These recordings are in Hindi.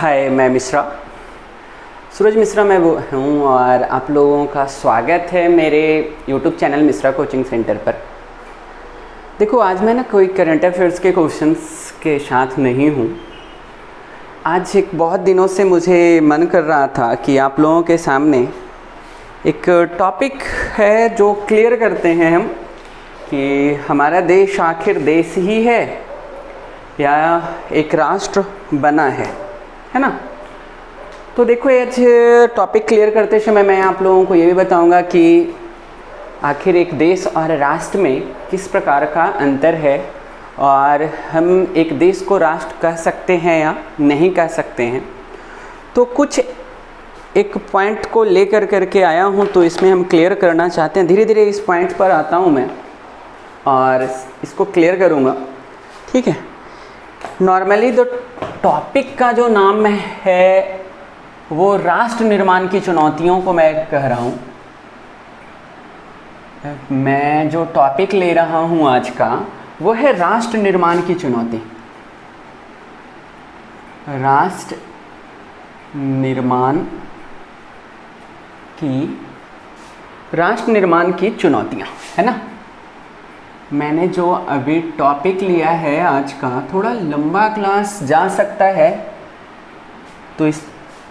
हाय, मैं मिश्रा, सूरज मिश्रा मैं वो हूँ और आप लोगों का स्वागत है मेरे YouTube channel Mishra coaching centre पर। देखो, आज मैं ना कोई करंट अफेयर्स के क्वेश्चंस के साथ नहीं हूँ। आज एक बहुत दिनों से मुझे मन कर रहा था कि आप लोगों के सामने एक टॉपिक है जो क्लियर करते हैं हम कि हमारा देश आखिर देश ही है या एक राष्ट्र बना है ना। तो देखो, आज टॉपिक क्लियर करते समय मैं आप लोगों को ये भी बताऊंगा कि आखिर एक देश और राष्ट्र में किस प्रकार का अंतर है और हम एक देश को राष्ट्र कह सकते हैं या नहीं कह सकते हैं। तो कुछ एक पॉइंट को लेकर करके आया हूँ, तो इसमें हम क्लियर करना चाहते हैं। धीरे धीरे इस पॉइंट पर आता हूँ मैं और इसको क्लियर करूँगा, ठीक है। नॉर्मली तो टॉपिक का जो नाम है वो राष्ट्र निर्माण की चुनौतियों को मैं कह रहा हूँ। मैं जो टॉपिक ले रहा हूँ आज का वो है राष्ट्र निर्माण की चुनौती। राष्ट्र निर्माण की चुनौतियाँ, है ना। मैंने जो अभी टॉपिक लिया है आज का, थोड़ा लंबा क्लास जा सकता है, तो इस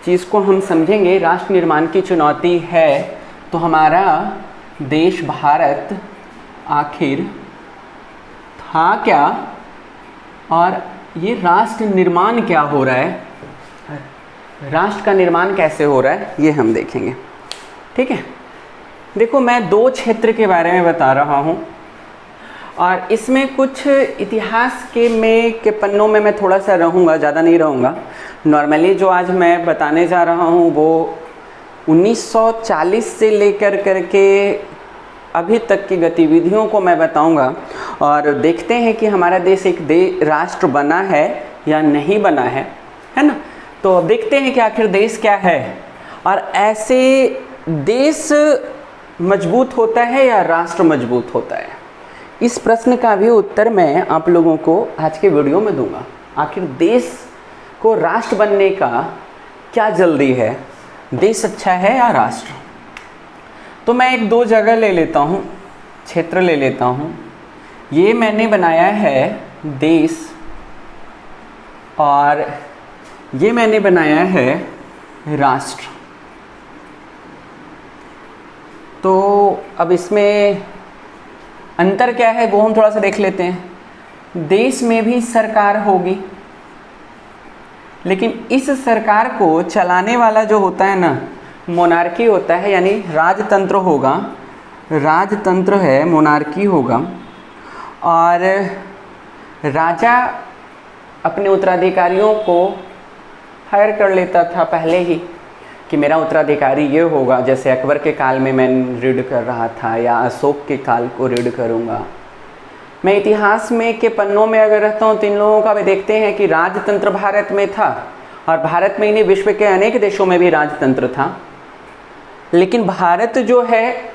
चीज़ को हम समझेंगे। राष्ट्र निर्माण की चुनौती है तो हमारा देश भारत आखिर था क्या और ये राष्ट्र निर्माण क्या हो रहा है, राष्ट्र का निर्माण कैसे हो रहा है, ये हम देखेंगे, ठीक है। देखो, मैं दो क्षेत्र के बारे में बता रहा हूँ और इसमें कुछ इतिहास के पन्नों में मैं थोड़ा सा रहूँगा, ज़्यादा नहीं रहूँगा। नॉर्मली जो आज मैं बताने जा रहा हूँ वो 1940 से लेकर करके अभी तक की गतिविधियों को मैं बताऊँगा और देखते हैं कि हमारा देश एक राष्ट्र बना है या नहीं बना है ना। तो अब देखते हैं कि आखिर देश क्या है और ऐसे देश मजबूत होता है या राष्ट्र मजबूत होता है। इस प्रश्न का भी उत्तर मैं आप लोगों को आज के वीडियो में दूंगा। आखिर देश को राष्ट्र बनने का क्या जल्दी है, देश अच्छा है या राष्ट्र। तो मैं एक दो जगह ले लेता हूँ, क्षेत्र ले लेता हूँ। ये मैंने बनाया है देश और ये मैंने बनाया है राष्ट्र। तो अब इसमें अंतर क्या है वो हम थोड़ा सा देख लेते हैं। देश में भी सरकार होगी, लेकिन इस सरकार को चलाने वाला जो होता है ना, मोनार्की होता है, यानी राजतंत्र होगा। राजतंत्र है, मोनार्की होगा और राजा अपने उत्तराधिकारियों को हायर कर लेता था पहले ही कि मेरा उत्तराधिकारी ये होगा। जैसे अकबर के काल में मैं रीड कर रहा था या अशोक के काल को रीड करूँगा। मैं इतिहास में के पन्नों में अगर रहता हूँ तो इन लोगों का भी देखते हैं कि राजतंत्र भारत में था और भारत में ही नहीं, विश्व के अनेक देशों में भी राजतंत्र था। लेकिन भारत जो है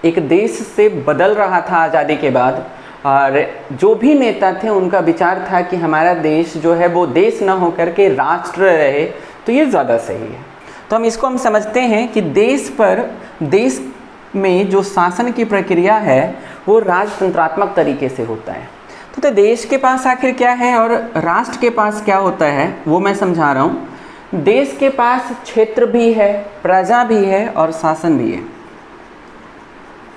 एक देश से बदल रहा था आज़ादी के बाद और जो भी नेता थे उनका विचार था कि हमारा देश जो है वो देश न होकर के राष्ट्र रहे, तो ये ज़्यादा सही है। तो हम समझते हैं कि देश में जो शासन की प्रक्रिया है वो राजतंत्रात्मक तरीके से होता है। तो देश के पास आखिर क्या है और राष्ट्र के पास क्या होता है वो मैं समझा रहा हूँ। देश के पास क्षेत्र भी है, प्रजा भी है और शासन भी है।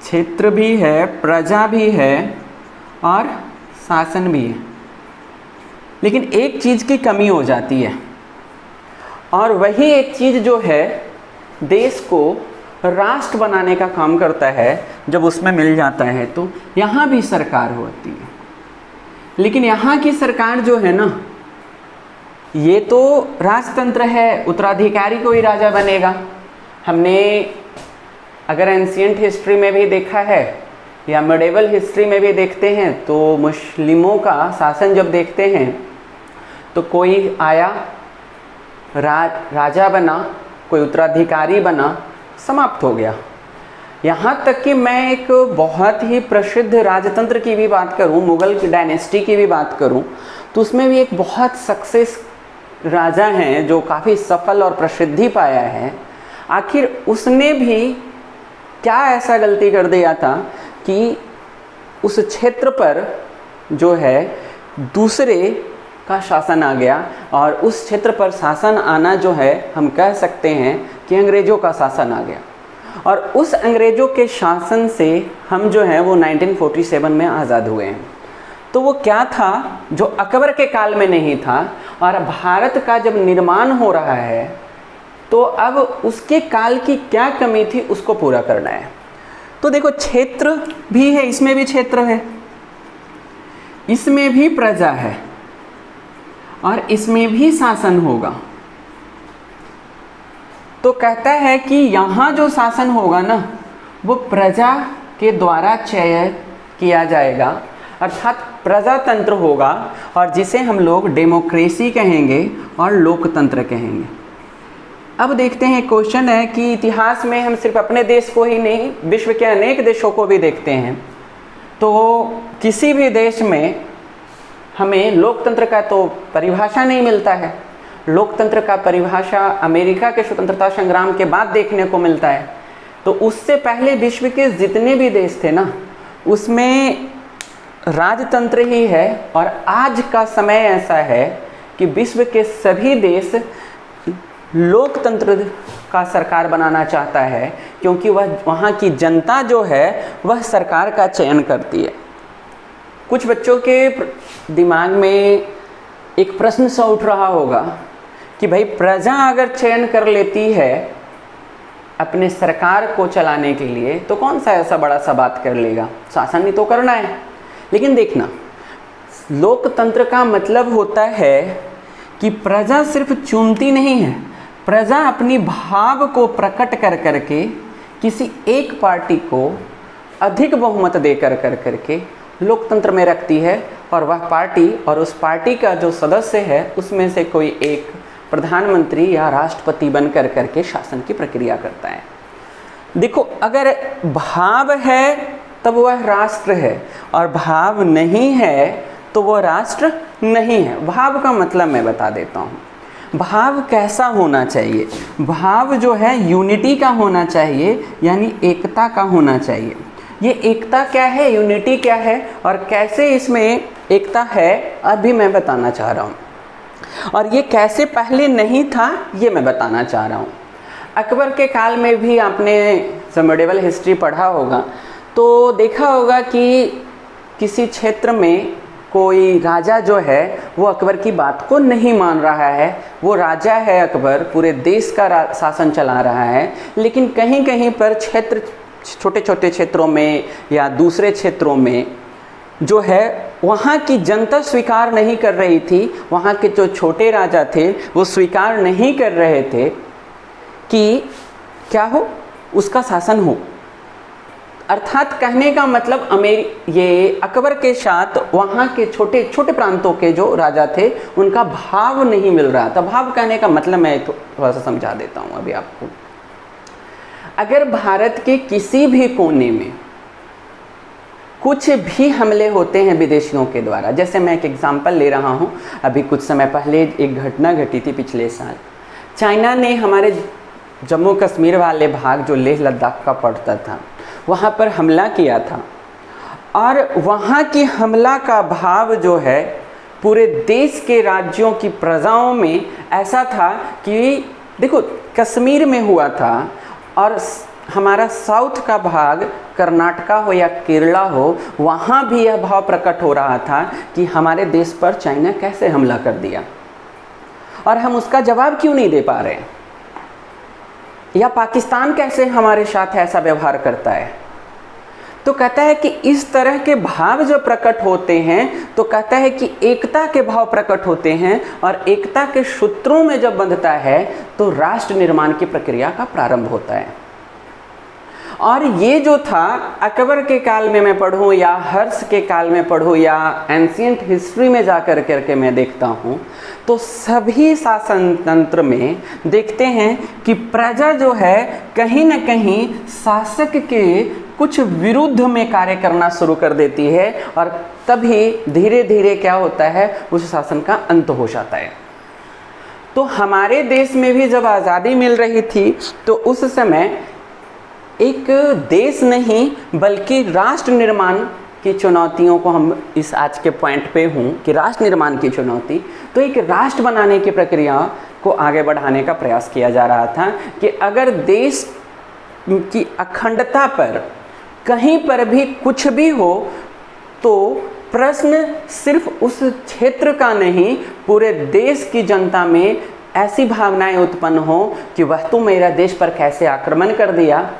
क्षेत्र भी है, प्रजा भी है और शासन भी है। लेकिन एक चीज़ की कमी हो जाती है और वही एक चीज़ जो है देश को राष्ट्र बनाने का काम करता है। जब उसमें मिल जाता है तो यहाँ भी सरकार होती है, लेकिन यहाँ की सरकार जो है ना, ये तो राजतंत्र है, उत्तराधिकारी को ही राजा बनेगा। हमने अगर एंशिएंट हिस्ट्री में भी देखा है या मिडेवल हिस्ट्री में भी देखते हैं तो मुस्लिमों का शासन जब देखते हैं तो कोई आया, राजा बना, कोई उत्तराधिकारी बना, समाप्त हो गया। यहाँ तक कि मैं एक बहुत ही प्रसिद्ध राजतंत्र की भी बात करूँ, मुगल डायनेस्टी की भी बात करूँ, तो उसमें भी एक बहुत सक्सेस राजा हैं जो काफ़ी सफल और प्रसिद्धि पाया है, आखिर उसने भी क्या ऐसा गलती कर दिया था कि उस क्षेत्र पर जो है दूसरे का शासन आ गया, और उस क्षेत्र पर शासन आना जो है हम कह सकते हैं कि अंग्रेज़ों का शासन आ गया। और उस अंग्रेज़ों के शासन से हम जो है वो 1947 में आज़ाद हुए हैं। तो वो क्या था जो अकबर के काल में नहीं था, और भारत का जब निर्माण हो रहा है तो अब उसके काल की क्या कमी थी उसको पूरा करना है। तो देखो क्षेत्र भी है, इसमें भी क्षेत्र है, इसमें भी प्रजा है, और इसमें भी शासन होगा। तो कहता है कि यहाँ जो शासन होगा ना वो प्रजा के द्वारा चयन किया जाएगा, अर्थात प्रजातंत्र होगा, और जिसे हम लोग डेमोक्रेसी कहेंगे और लोकतंत्र कहेंगे। अब देखते हैं, क्वेश्चन है कि इतिहास में हम सिर्फ अपने देश को ही नहीं, विश्व के अनेक देशों को भी देखते हैं, तो किसी भी देश में हमें लोकतंत्र का तो परिभाषा नहीं मिलता है। लोकतंत्र का परिभाषा अमेरिका के स्वतंत्रता संग्राम के बाद देखने को मिलता है। तो उससे पहले विश्व के जितने भी देश थे ना, उसमें राजतंत्र ही है। और आज का समय ऐसा है कि विश्व के सभी देश लोकतंत्र का सरकार बनाना चाहता है, क्योंकि वह वहाँ की जनता जो है वह सरकार का चयन करती है। कुछ बच्चों के दिमाग में एक प्रश्न सा उठ रहा होगा कि भाई प्रजा अगर चयन कर लेती है अपने सरकार को चलाने के लिए तो कौन सा ऐसा बड़ा सा बात कर लेगा, शासन ही तो करना है। लेकिन देखना, लोकतंत्र का मतलब होता है कि प्रजा सिर्फ चुनती नहीं है, प्रजा अपनी भाव को प्रकट कर करके किसी एक पार्टी को अधिक बहुमत दे कर करके लोकतंत्र में रखती है, और वह पार्टी और उस पार्टी का जो सदस्य है उसमें से कोई एक प्रधानमंत्री या राष्ट्रपति बन कर करके शासन की प्रक्रिया करता है। देखो, अगर भाव है तब वह राष्ट्र है, और भाव नहीं है तो वह राष्ट्र नहीं है। भाव का मतलब मैं बता देता हूँ। भाव कैसा होना चाहिए? भाव जो है यूनिटी का होना चाहिए, यानी एकता का होना चाहिए। ये एकता क्या है, यूनिटी क्या है, और कैसे इसमें एकता है अभी मैं बताना चाह रहा हूँ। और ये कैसे पहले नहीं था ये मैं बताना चाह रहा हूँ। अकबर के काल में भी आपने जब मेडिवल हिस्ट्री पढ़ा होगा तो देखा होगा कि किसी क्षेत्र में कोई राजा जो है वो अकबर की बात को नहीं मान रहा है। वो राजा है अकबर, पूरे देश का शासन चला रहा है, लेकिन कहीं कहीं पर क्षेत्र, छोटे छोटे क्षेत्रों में या दूसरे क्षेत्रों में जो है वहाँ की जनता स्वीकार नहीं कर रही थी। वहाँ के जो छोटे राजा थे वो स्वीकार नहीं कर रहे थे कि क्या हो, उसका शासन हो। अर्थात कहने का मतलब ये अकबर के साथ वहाँ के छोटे छोटे प्रांतों के जो राजा थे उनका भाव नहीं मिल रहा था। भाव कहने का मतलब मैं थोड़ा सा समझा देता हूँ अभी आपको। अगर भारत के किसी भी कोने में कुछ भी हमले होते हैं विदेशियों के द्वारा, जैसे मैं एक एग्जांपल ले रहा हूँ, अभी कुछ समय पहले एक घटना घटी थी पिछले साल। चाइना ने हमारे जम्मू कश्मीर वाले भाग जो लेह लद्दाख का पड़ता था वहाँ पर हमला किया था, और वहाँ की हमला का भाव जो है पूरे देश के राज्यों की प्रजाओं में ऐसा था कि देखो, कश्मीर में हुआ था और हमारा साउथ का भाग कर्नाटका हो या केरला हो, वहाँ भी यह भाव प्रकट हो रहा था कि हमारे देश पर चाइना कैसे हमला कर दिया और हम उसका जवाब क्यों नहीं दे पा रहे, या पाकिस्तान कैसे हमारे साथ ऐसा व्यवहार करता है। तो कहता है कि इस तरह के भाव जो प्रकट होते हैं, तो कहता है कि एकता के भाव प्रकट होते हैं, और एकता के सूत्रों में जब बंधता है तो राष्ट्र निर्माण की प्रक्रिया का प्रारंभ होता है। और ये जो था अकबर के काल में मैं पढ़ूँ या हर्ष के काल में पढ़ूँ या एंशिएंट हिस्ट्री में जा कर के मैं देखता हूँ, तो सभी शासन तंत्र में देखते हैं कि प्रजा जो है कहीं न कहीं शासक के कुछ विरुद्ध में कार्य करना शुरू कर देती है, और तभी धीरे धीरे क्या होता है, उस शासन का अंत हो जाता है। तो हमारे देश में भी जब आज़ादी मिल रही थी तो उस समय एक देश नहीं बल्कि राष्ट्र निर्माण की चुनौतियों को, हम इस आज के पॉइंट पे हूँ कि राष्ट्र निर्माण की चुनौती, तो एक राष्ट्र बनाने की प्रक्रिया को आगे बढ़ाने का प्रयास किया जा रहा था कि अगर देश की अखंडता पर कहीं पर भी कुछ भी हो तो प्रश्न सिर्फ उस क्षेत्र का नहीं, पूरे देश की जनता में ऐसी भावनाएं उत्पन्न हो कि वह तो मेरा देश पर कैसे आक्रमण कर दिया,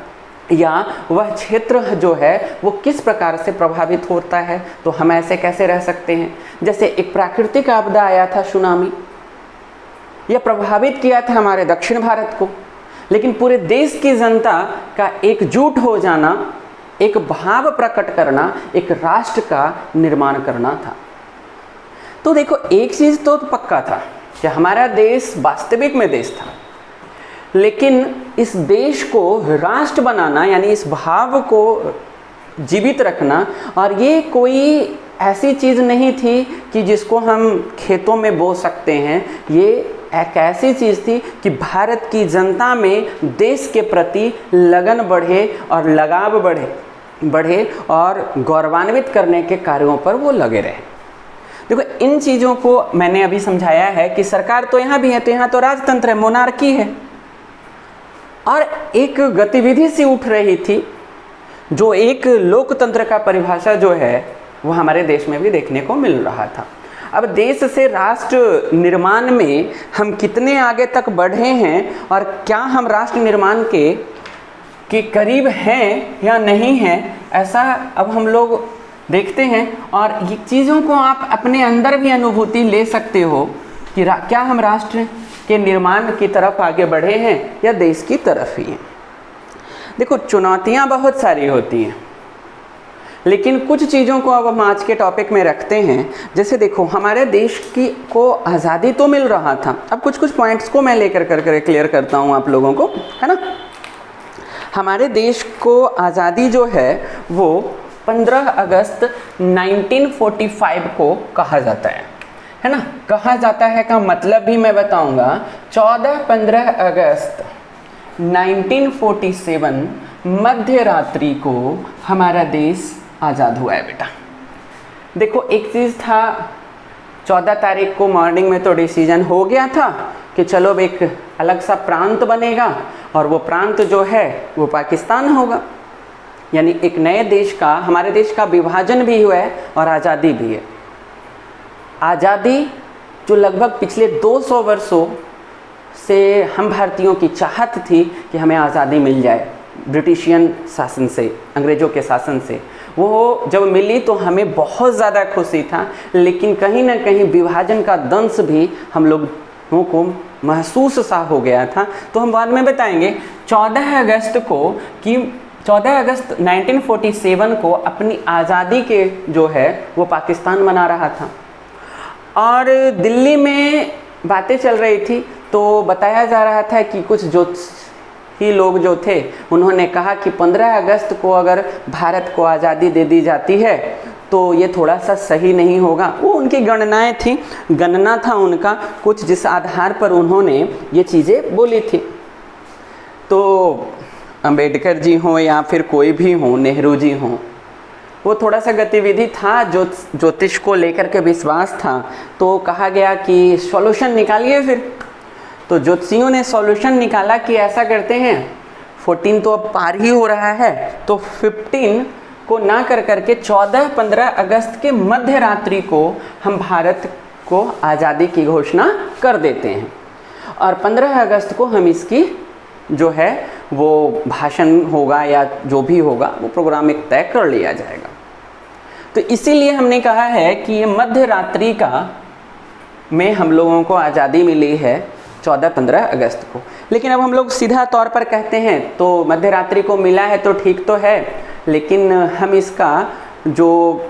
या वह क्षेत्र जो है वो किस प्रकार से प्रभावित होता है, तो हम ऐसे कैसे रह सकते हैं। जैसे एक प्राकृतिक आपदा आया था सुनामी, यह प्रभावित किया था हमारे दक्षिण भारत को, लेकिन पूरे देश की जनता का एकजुट हो जाना, एक भाव प्रकट करना, एक राष्ट्र का निर्माण करना था। तो देखो, एक चीज़ तो पक्का था कि हमारा देश वास्तविक में देश था, लेकिन इस देश को राष्ट्र बनाना यानी इस भाव को जीवित रखना, और ये कोई ऐसी चीज़ नहीं थी कि जिसको हम खेतों में बो सकते हैं, ये एक ऐसी चीज़ थी कि भारत की जनता में देश के प्रति लगन बढ़े और लगाव बढ़े और गौरवान्वित करने के कार्यों पर वो लगे रहे। देखो, इन चीज़ों को मैंने अभी समझाया है कि सरकार तो यहाँ भी है, तो यहाँ तो राजतंत्र है, मोनार्की है, और एक गतिविधि सी उठ रही थी जो एक लोकतंत्र का परिभाषा जो है वो हमारे देश में भी देखने को मिल रहा था। अब देश से राष्ट्र निर्माण में हम कितने आगे तक बढ़े हैं और क्या हम राष्ट्र निर्माण के करीब हैं या नहीं हैं, ऐसा अब हम लोग देखते हैं। और ये चीज़ों को आप अपने अंदर भी अनुभूति ले सकते हो कि क्या हम राष्ट्र के निर्माण की तरफ आगे बढ़े हैं या देश की तरफ ही हैं। देखो, चुनौतियां बहुत सारी होती हैं, लेकिन कुछ चीज़ों को अब हम आज के टॉपिक में रखते हैं। जैसे देखो, हमारे देश को आज़ादी तो मिल रहा था, अब कुछ पॉइंट्स को मैं लेकर कर क्लियर करता हूँ आप लोगों को, है ना। हमारे देश को आज़ादी जो है वो 15 अगस्त 1945 को कहा जाता है ना। कहा जाता है का मतलब भी मैं बताऊंगा। 14-15 अगस्त 1947 मध्य रात्रि को हमारा देश आज़ाद हुआ है बेटा। देखो, एक चीज़ था, 14 तारीख को मॉर्निंग में तो डिसीजन हो गया था कि चलो अब एक अलग सा प्रांत बनेगा और वो प्रांत जो है वो पाकिस्तान होगा, यानी एक नए देश का, हमारे देश का विभाजन भी हुआ है और आज़ादी भी है। आज़ादी जो लगभग पिछले 200 वर्षों से हम भारतीयों की चाहत थी कि हमें आज़ादी मिल जाए ब्रिटिशियन शासन से, अंग्रेज़ों के शासन से, वो जब मिली तो हमें बहुत ज़्यादा खुशी था, लेकिन कहीं ना कहीं विभाजन का दंश भी हम लोगों को महसूस सा हो गया था। तो हम बाद में बताएंगे 14 अगस्त 1947 को अपनी आज़ादी के जो है वो पाकिस्तान मना रहा था, और दिल्ली में बातें चल रही थी तो बताया जा रहा था कि कुछ ज्योतिषी लोग जो थे उन्होंने कहा कि 15 अगस्त को अगर भारत को आज़ादी दे दी जाती है तो ये थोड़ा सा सही नहीं होगा। वो उनकी गणनाएं थी, गणना था उनका कुछ, जिस आधार पर उन्होंने ये चीज़ें बोली थी। तो अंबेडकर जी हों या फिर कोई भी हो, नेहरू जी हों, वो थोड़ा सा गतिविधि था, ज्योतिष को लेकर के विश्वास था, तो कहा गया कि सॉल्यूशन निकालिए। फिर तो ज्योतिषियों ने सॉल्यूशन निकाला कि ऐसा करते हैं, 14 तो अब पार ही हो रहा है, तो 15 को ना कर करके 14-15 अगस्त के मध्य रात्रि को हम भारत को आज़ादी की घोषणा कर देते हैं, और 15 अगस्त को हम इसकी जो है वो भाषण होगा या जो भी होगा वो प्रोग्राम एक तय कर लिया जाएगा। तो इसीलिए हमने कहा है कि ये मध्य रात्रि का में हम लोगों को आज़ादी मिली है 14-15 अगस्त को। लेकिन अब हम लोग सीधा तौर पर कहते हैं तो मध्य रात्रि को मिला है तो ठीक तो है, लेकिन हम इसका जो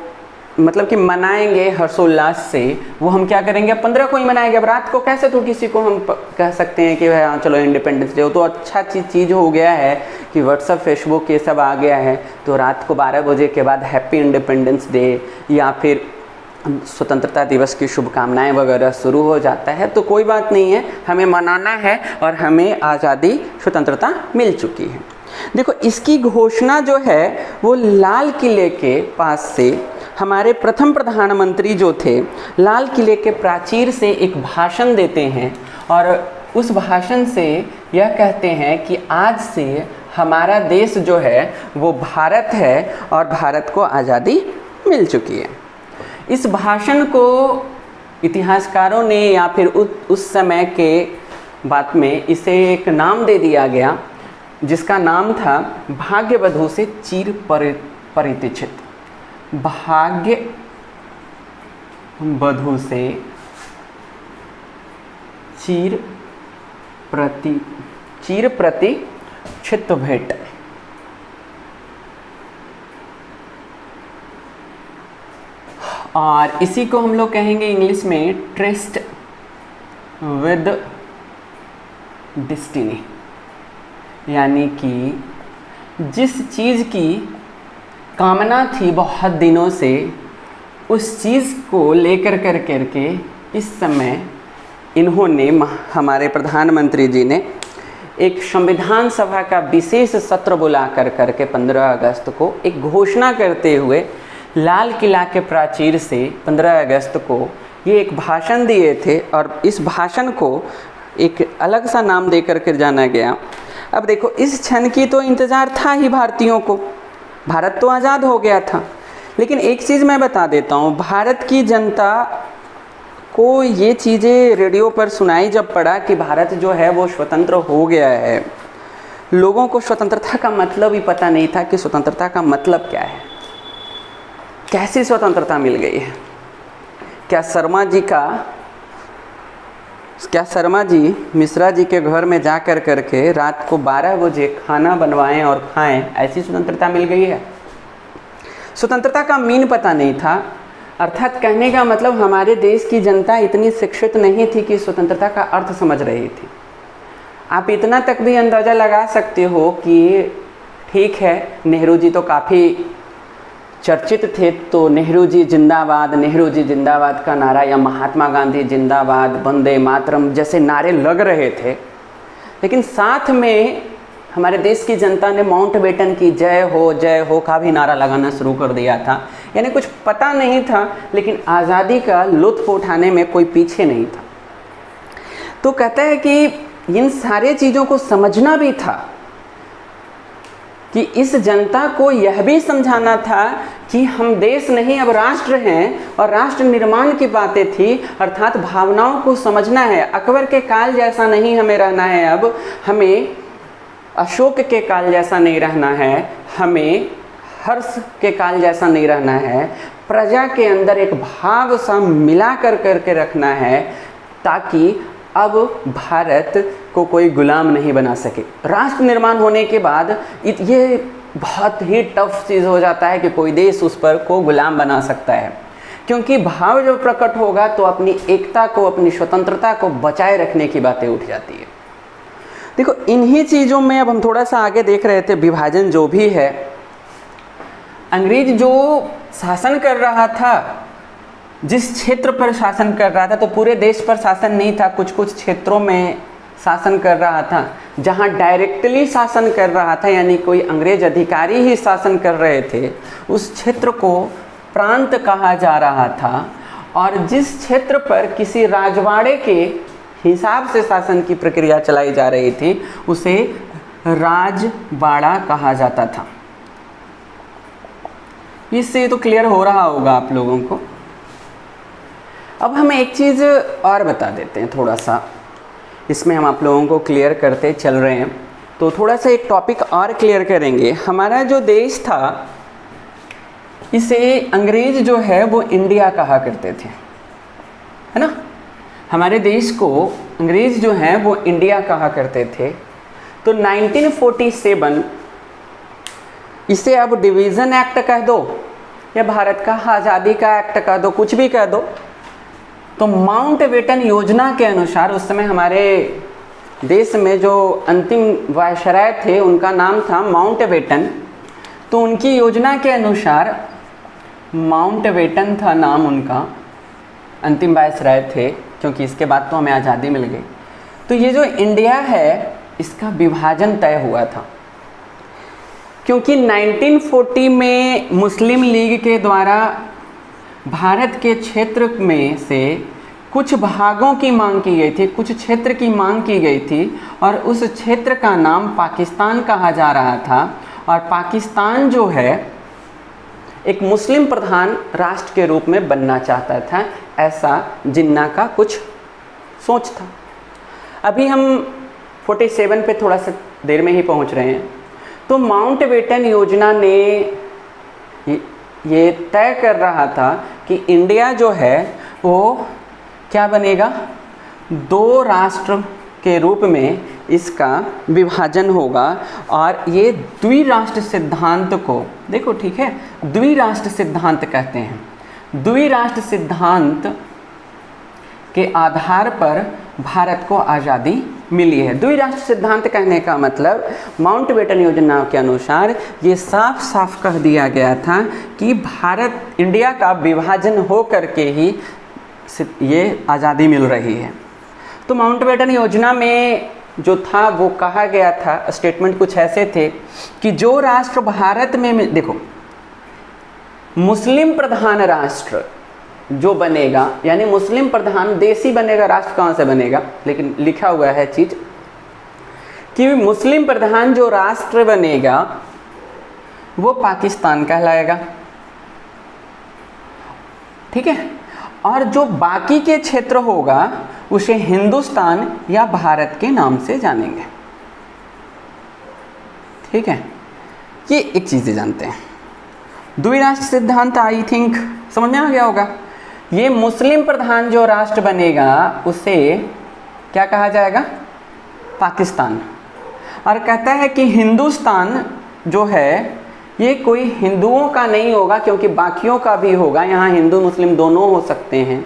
मतलब कि मनाएंगे हर्षोल्लास से, वो हम क्या करेंगे, 15 को ही मनाएंगे। अब रात को कैसे तो किसी को हम कह सकते हैं कि हाँ चलो इंडिपेंडेंस डे, तो अच्छा चीज़ हो गया है कि व्हाट्सअप फेसबुक ये सब आ गया है, तो रात को 12 बजे के बाद हैप्पी इंडिपेंडेंस डे या फिर स्वतंत्रता दिवस की शुभकामनाएं वगैरह शुरू हो जाता है। तो कोई बात नहीं है, हमें मनाना है और हमें आज़ादी स्वतंत्रता मिल चुकी है। देखो इसकी घोषणा जो है वो लाल किले के पास से हमारे प्रथम प्रधानमंत्री जो थे लाल किले के प्राचीर से एक भाषण देते हैं और उस भाषण से यह कहते हैं कि आज से हमारा देश जो है वो भारत है और भारत को आज़ादी मिल चुकी है। इस भाषण को इतिहासकारों ने या फिर उस समय के बात में इसे एक नाम दे दिया गया जिसका नाम था भाग्य बधू से चीर परिचित। भाग्य बधू से चीर प्रतिचित भेंट। और इसी को हम लोग कहेंगे इंग्लिश में ट्रस्ट विद डेस्टिनी, यानी कि जिस चीज़ की कामना थी बहुत दिनों से उस चीज़ को लेकर करके इस समय इन्होंने हमारे प्रधानमंत्री जी ने एक संविधान सभा का विशेष सत्र बुला करके 15 अगस्त को एक घोषणा करते हुए लाल किला के प्राचीर से 15 अगस्त को ये एक भाषण दिए थे और इस भाषण को एक अलग सा नाम दे करके जाना गया। अब देखो इस क्षण की तो इंतज़ार था ही भारतीयों को, भारत तो आज़ाद हो गया था। लेकिन एक चीज़ मैं बता देता हूँ, भारत की जनता को ये चीज़ें रेडियो पर सुनाई जब पड़ा कि भारत जो है वो स्वतंत्र हो गया है, लोगों को स्वतंत्रता का मतलब ही पता नहीं था कि स्वतंत्रता का मतलब क्या है, कैसी स्वतंत्रता मिल गई है। क्या शर्मा जी मिश्रा जी के घर में जा करके रात को 12 बजे खाना बनवाएं और खाएं, ऐसी स्वतंत्रता मिल गई है। स्वतंत्रता का मीन पता नहीं था, अर्थात कहने का मतलब हमारे देश की जनता इतनी शिक्षित नहीं थी कि स्वतंत्रता का अर्थ समझ रही थी। आप इतना तक भी अंदाज़ा लगा सकते हो कि ठीक है, नेहरू जी तो काफ़ी चर्चित थे, तो नेहरू जी जिंदाबाद का नारा या महात्मा गांधी जिंदाबाद, वंदे मातरम जैसे नारे लग रहे थे। लेकिन साथ में हमारे देश की जनता ने माउंटबेटन की जय हो का भी नारा लगाना शुरू कर दिया था। यानी कुछ पता नहीं था, लेकिन आज़ादी का लुत्फ़ उठाने में कोई पीछे नहीं था। तो कहता है कि इन सारे चीज़ों को समझना भी था कि इस जनता को यह भी समझाना था कि हम देश नहीं अब राष्ट्र हैं और राष्ट्र निर्माण की बातें थी, अर्थात भावनाओं को समझना है। अकबर के काल जैसा नहीं हमें रहना है, अब हमें अशोक के काल जैसा नहीं रहना है, हमें हर्ष के काल जैसा नहीं रहना है। प्रजा के अंदर एक भाव सा मिला करके रखना है ताकि अब भारत को कोई गुलाम नहीं बना सके। राष्ट्र निर्माण होने के बाद ये बहुत ही टफ चीज़ हो जाता है कि कोई देश उस पर को गुलाम बना सकता है, क्योंकि भाव जो प्रकट होगा तो अपनी एकता को, अपनी स्वतंत्रता को बचाए रखने की बातें उठ जाती है। देखो इन्हीं चीज़ों में अब हम थोड़ा सा आगे देख रहे थे, विभाजन जो भी है, अंग्रेज जो शासन कर रहा था, जिस क्षेत्र पर शासन कर रहा था, तो पूरे देश पर शासन नहीं था, कुछ कुछ क्षेत्रों में शासन कर रहा था। जहाँ डायरेक्टली शासन कर रहा था, यानी कोई अंग्रेज अधिकारी ही शासन कर रहे थे, उस क्षेत्र को प्रांत कहा जा रहा था। और जिस क्षेत्र पर किसी राजवाड़े के हिसाब से शासन की प्रक्रिया चलाई जा रही थी, उसे राजवाड़ा कहा जाता था। इससे तो क्लियर हो रहा होगा आप लोगों को। अब हम एक चीज़ और बता देते हैं, थोड़ा सा इसमें हम आप लोगों को क्लियर करते चल रहे हैं, तो थोड़ा सा एक टॉपिक और क्लियर करेंगे। हमारा जो देश था, इसे अंग्रेज जो है वो इंडिया कहा करते थे, है ना। हमारे देश को अंग्रेज जो हैं वो इंडिया कहा करते थे। तो 1947 इसे अब डिवीज़न एक्ट कह दो या भारत का आज़ादी का एक्ट कह दो, कुछ भी कह दो, तो माउंटबेटन योजना के अनुसार उस समय हमारे देश में जो अंतिम वायसराय थे उनका नाम था माउंटबेटन। तो उनकी योजना के अनुसार माउंटबेटन था नाम उनका, अंतिम वायसराय थे, क्योंकि इसके बाद तो हमें आज़ादी मिल गई। तो ये जो इंडिया है इसका विभाजन तय हुआ था, क्योंकि 1940 में मुस्लिम लीग के द्वारा भारत के क्षेत्र में से कुछ भागों की मांग की गई थी, कुछ क्षेत्र की मांग की गई थी, और उस क्षेत्र का नाम पाकिस्तान कहा जा रहा था। और पाकिस्तान जो है एक मुस्लिम प्रधान राष्ट्र के रूप में बनना चाहता था, ऐसा जिन्ना का कुछ सोच था। अभी हम 47 पे थोड़ा सा देर में ही पहुंच रहे हैं। तो माउंटबेटन योजना ने ये तय कर रहा था कि इंडिया जो है वो क्या बनेगा, 2 राष्ट्र के रूप में इसका विभाजन होगा। और ये द्विराष्ट्र सिद्धांत को देखो, ठीक है, द्विराष्ट्र सिद्धांत कहते हैं। द्विराष्ट्र सिद्धांत के आधार पर भारत को आज़ादी मिली है। द्विराष्ट्र सिद्धांत कहने का मतलब माउंटबेटन योजना के अनुसार ये साफ साफ कह दिया गया था कि भारत, इंडिया का विभाजन हो करके ही ये आज़ादी मिल रही है। तो माउंटबेटन योजना में जो था वो कहा गया था, स्टेटमेंट कुछ ऐसे थे कि जो राष्ट्र भारत में, देखो, मुस्लिम प्रधान राष्ट्र जो बनेगा, यानी मुस्लिम प्रधान देशी बनेगा, राष्ट्र कहाँ से बनेगा, लेकिन लिखा हुआ है चीज़ कि मुस्लिम प्रधान जो राष्ट्र बनेगा वो पाकिस्तान कहलाएगा, ठीक है। और जो बाकी के क्षेत्र होगा उसे हिंदुस्तान या भारत के नाम से जानेंगे, ठीक है। ये एक चीज़ें जानते हैं। द्विराष्ट्र सिद्धांत आई थिंक समझ में आ गया होगा। ये मुस्लिम प्रधान जो राष्ट्र बनेगा उसे क्या कहा जाएगा, पाकिस्तान। और कहता है कि हिंदुस्तान जो है ये कोई हिंदुओं का नहीं होगा, क्योंकि बाकियों का भी होगा, यहाँ हिंदू मुस्लिम दोनों हो सकते हैं।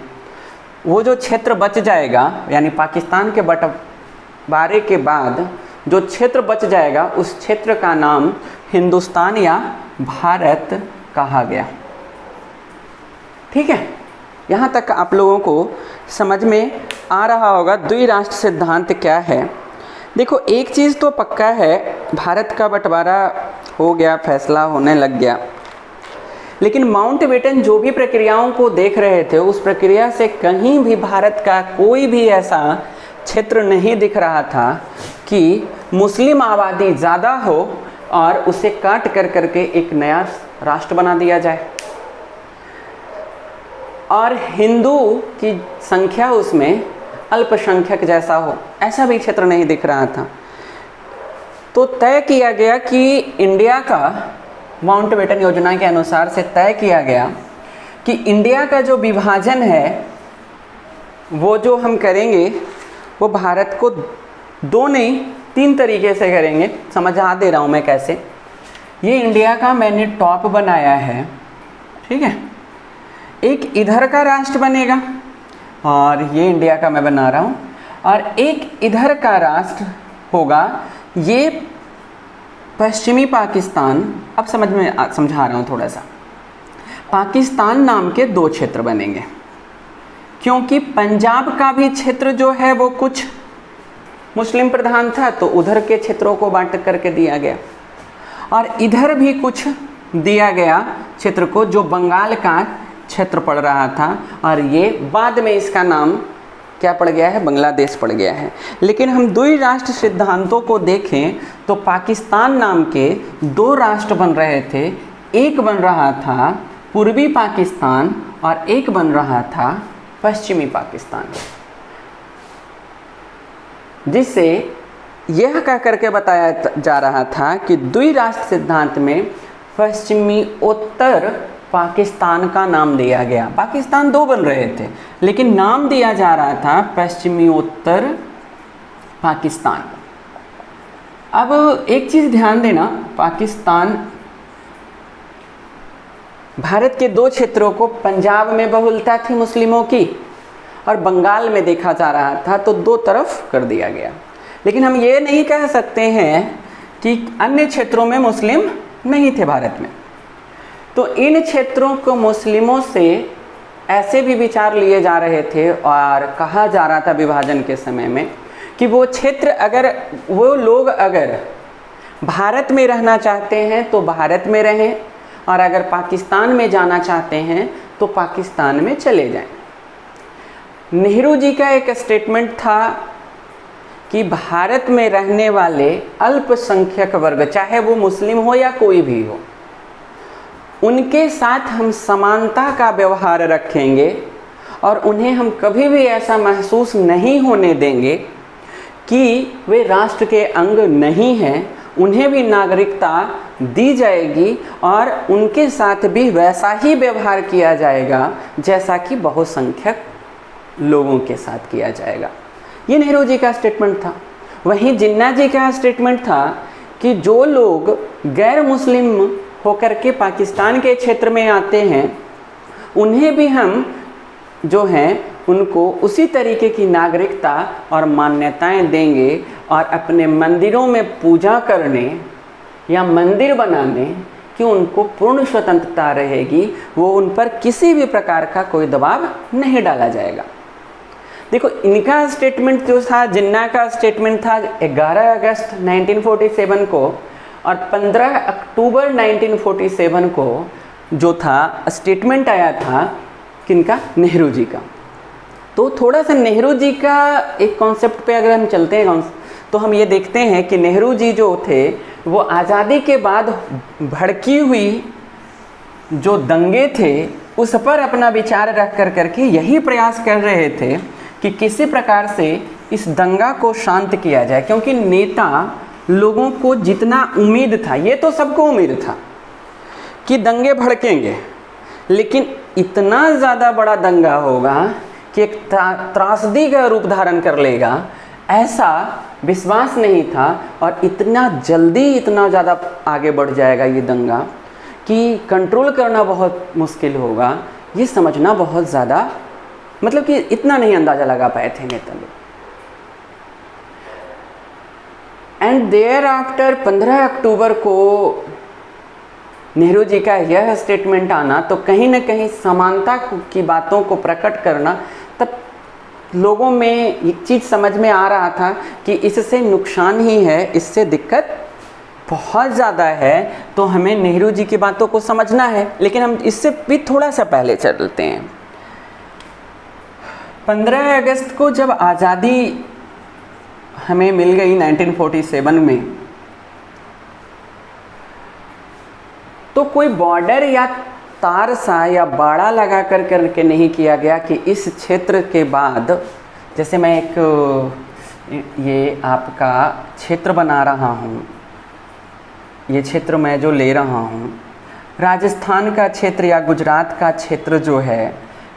वो जो क्षेत्र बच जाएगा, यानी पाकिस्तान के बंटवारे के बाद जो क्षेत्र बच जाएगा उस क्षेत्र का नाम हिंदुस्तान या भारत कहा गया, ठीक है। यहाँ तक आप लोगों को समझ में आ रहा होगा द्विराष्ट्र सिद्धांत क्या है। देखो, एक चीज़ तो पक्का है, भारत का बंटवारा हो गया, फैसला होने लग गया, लेकिन माउंटबेटन जो भी प्रक्रियाओं को देख रहे थे उस प्रक्रिया से कहीं भी भारत का कोई भी ऐसा क्षेत्र नहीं दिख रहा था कि मुस्लिम आबादी ज़्यादा हो और उसे काट कर करके एक नया राष्ट्र बना दिया जाए और हिंदू की संख्या उसमें अल्पसंख्यक जैसा हो, ऐसा भी क्षेत्र नहीं दिख रहा था। तो तय किया गया कि इंडिया का, माउंटबेटन योजना के अनुसार से तय किया गया कि इंडिया का जो विभाजन है वो जो हम करेंगे वो भारत को 2 नहीं 3 तरीके से करेंगे। समझा दे रहा हूँ मैं कैसे। ये इंडिया का मैंने टॉप बनाया है, ठीक है। एक इधर का राष्ट्र बनेगा और ये इंडिया का मैं बना रहा हूँ, और एक इधर का राष्ट्र होगा, ये पश्चिमी पाकिस्तान। अब समझा रहा हूँ थोड़ा सा। पाकिस्तान नाम के 2 क्षेत्र बनेंगे, क्योंकि पंजाब का भी क्षेत्र जो है वो कुछ मुस्लिम प्रधान था, तो उधर के क्षेत्रों को बांट करके दिया गया, और इधर भी कुछ दिया गया क्षेत्र को जो बंगाल का क्षेत्र पड़ रहा था, और ये बाद में इसका नाम क्या पड़ गया है, बांग्लादेश पड़ गया है। लेकिन हम द्विराष्ट्र सिद्धांतों को देखें तो पाकिस्तान नाम के 2 राष्ट्र बन रहे थे। एक बन रहा था पूर्वी पाकिस्तान और एक बन रहा था पश्चिमी पाकिस्तान, जिससे यह कह करके बताया जा रहा था कि द्विराष्ट्र सिद्धांत में पश्चिमी उत्तर पाकिस्तान का नाम दिया गया। पाकिस्तान 2 बन रहे थे लेकिन नाम दिया जा रहा था पश्चिमी उत्तर पाकिस्तान। अब एक चीज़ ध्यान देना, पाकिस्तान भारत के 2 क्षेत्रों को, पंजाब में बहुलता थी मुस्लिमों की और बंगाल में देखा जा रहा था, तो 2 तरफ कर दिया गया। लेकिन हम ये नहीं कह सकते हैं कि अन्य क्षेत्रों में मुस्लिम नहीं थे भारत में। तो इन क्षेत्रों को मुस्लिमों से ऐसे भी विचार लिए जा रहे थे और कहा जा रहा था विभाजन के समय में कि वो क्षेत्र अगर वो लोग अगर भारत में रहना चाहते हैं तो भारत में रहें और अगर पाकिस्तान में जाना चाहते हैं तो पाकिस्तान में चले जाएं। नेहरू जी का एक स्टेटमेंट था कि भारत में रहने वाले अल्पसंख्यक वर्ग, चाहे वो मुस्लिम हो या कोई भी हो, उनके साथ हम समानता का व्यवहार रखेंगे और उन्हें हम कभी भी ऐसा महसूस नहीं होने देंगे कि वे राष्ट्र के अंग नहीं हैं। उन्हें भी नागरिकता दी जाएगी और उनके साथ भी वैसा ही व्यवहार किया जाएगा जैसा कि बहुसंख्यक लोगों के साथ किया जाएगा। ये नेहरू जी का स्टेटमेंट था। वहीं जिन्ना जी का स्टेटमेंट था कि जो लोग गैर मुस्लिम होकर के पाकिस्तान के क्षेत्र में आते हैं उन्हें भी हम जो हैं उनको उसी तरीके की नागरिकता और मान्यताएं देंगे और अपने मंदिरों में पूजा करने या मंदिर बनाने की उनको पूर्ण स्वतंत्रता रहेगी। वो उन पर किसी भी प्रकार का कोई दबाव नहीं डाला जाएगा। देखो, इनका स्टेटमेंट जो था, जिन्ना का स्टेटमेंट था 11 अगस्त 1947 को और 15 अक्टूबर 1947 को जो था स्टेटमेंट आया था किनका, नेहरू जी का। तो थोड़ा सा नेहरू जी का एक कॉन्सेप्ट पे अगर हम चलते हैं तो हम ये देखते हैं कि नेहरू जी जो थे वो आज़ादी के बाद भड़की हुई जो दंगे थे उस पर अपना विचार रख कर करके यही प्रयास कर रहे थे कि किसी प्रकार से इस दंगा को शांत किया जाए, क्योंकि नेता लोगों को जितना उम्मीद था, ये तो सबको उम्मीद था कि दंगे भड़केंगे, लेकिन इतना ज़्यादा बड़ा दंगा होगा कि एक त्रासदी का रूप धारण कर लेगा, ऐसा विश्वास नहीं था। और इतना जल्दी इतना ज़्यादा आगे बढ़ जाएगा ये दंगा कि कंट्रोल करना बहुत मुश्किल होगा। ये समझना बहुत ज़्यादा, मतलब कि इतना नहीं अंदाज़ा लगा पाए थे नेता लोग। एंड देयर आफ्टर 15 अक्टूबर को नेहरू जी का यह स्टेटमेंट आना, तो कहीं ना कहीं समानता की बातों को प्रकट करना, तब लोगों में एक चीज़ समझ में आ रहा था कि इससे नुकसान ही है, इससे दिक्कत बहुत ज़्यादा है, तो हमें नेहरू जी की बातों को समझना है। लेकिन हम इससे भी थोड़ा सा पहले चलते हैं। 15 अगस्त को जब आज़ादी हमें मिल गई 1947 में, तो कोई बॉर्डर या तार सा या बाड़ा लगा करके नहीं किया गया कि इस क्षेत्र के बाद, जैसे मैं एक ये आपका क्षेत्र बना रहा हूँ, ये क्षेत्र मैं जो ले रहा हूँ, राजस्थान का क्षेत्र या गुजरात का क्षेत्र जो है,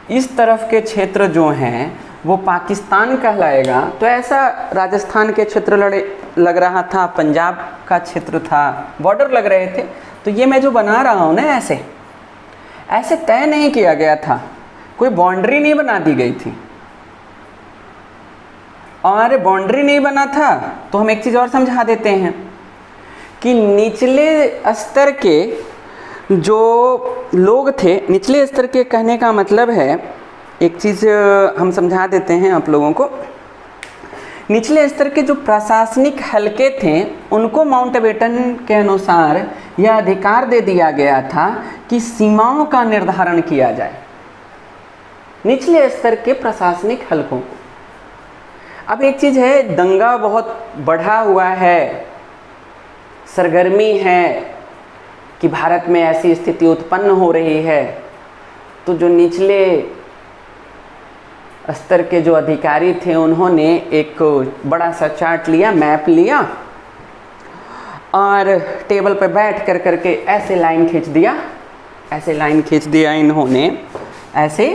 इस तरफ के क्षेत्र जो हैं वो पाकिस्तान कहलाएगा। तो ऐसा राजस्थान के क्षेत्र लग रहा था, पंजाब का क्षेत्र था, बॉर्डर लग रहे थे। तो ये मैं जो बना रहा हूँ ना, ऐसे तय नहीं किया गया था, कोई बाउंड्री नहीं बना दी गई थी। और बाउंड्री नहीं बना था तो हम एक चीज़ और समझा देते हैं कि निचले स्तर के जो लोग थे, निचले स्तर के कहने का मतलब है, एक चीज़ हम समझा देते हैं आप लोगों को। निचले स्तर के जो प्रशासनिक हलके थे उनको माउंटबेटन के अनुसार यह अधिकार दे दिया गया था कि सीमाओं का निर्धारण किया जाए, निचले स्तर के प्रशासनिक हलकों को। अब एक चीज़ है, दंगा बहुत बढ़ा हुआ है, सरगर्मी है कि भारत में ऐसी स्थिति उत्पन्न हो रही है, तो जो निचले स्तर के जो अधिकारी थे उन्होंने एक बड़ा सा चार्ट लिया, मैप लिया और टेबल पर बैठ कर करके ऐसे लाइन खींच दिया इन्होंने ऐसे,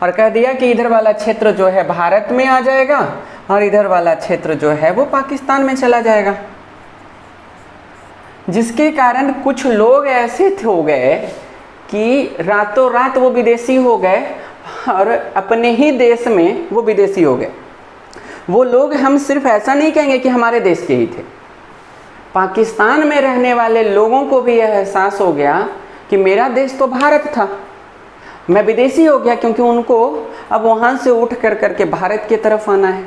और कह दिया कि इधर वाला क्षेत्र जो है भारत में आ जाएगा और इधर वाला क्षेत्र जो है वो पाकिस्तान में चला जाएगा। जिसके कारण कुछ लोग ऐसे हो गए कि रातों रात वो विदेशी हो गए और अपने ही देश में वो विदेशी हो गए। वो लोग, हम सिर्फ ऐसा नहीं कहेंगे कि हमारे देश के ही थे, पाकिस्तान में रहने वाले लोगों को भी यह एहसास हो गया कि मेरा देश तो भारत था, मैं विदेशी हो गया, क्योंकि उनको अब वहाँ से उठ करके भारत की तरफ आना है।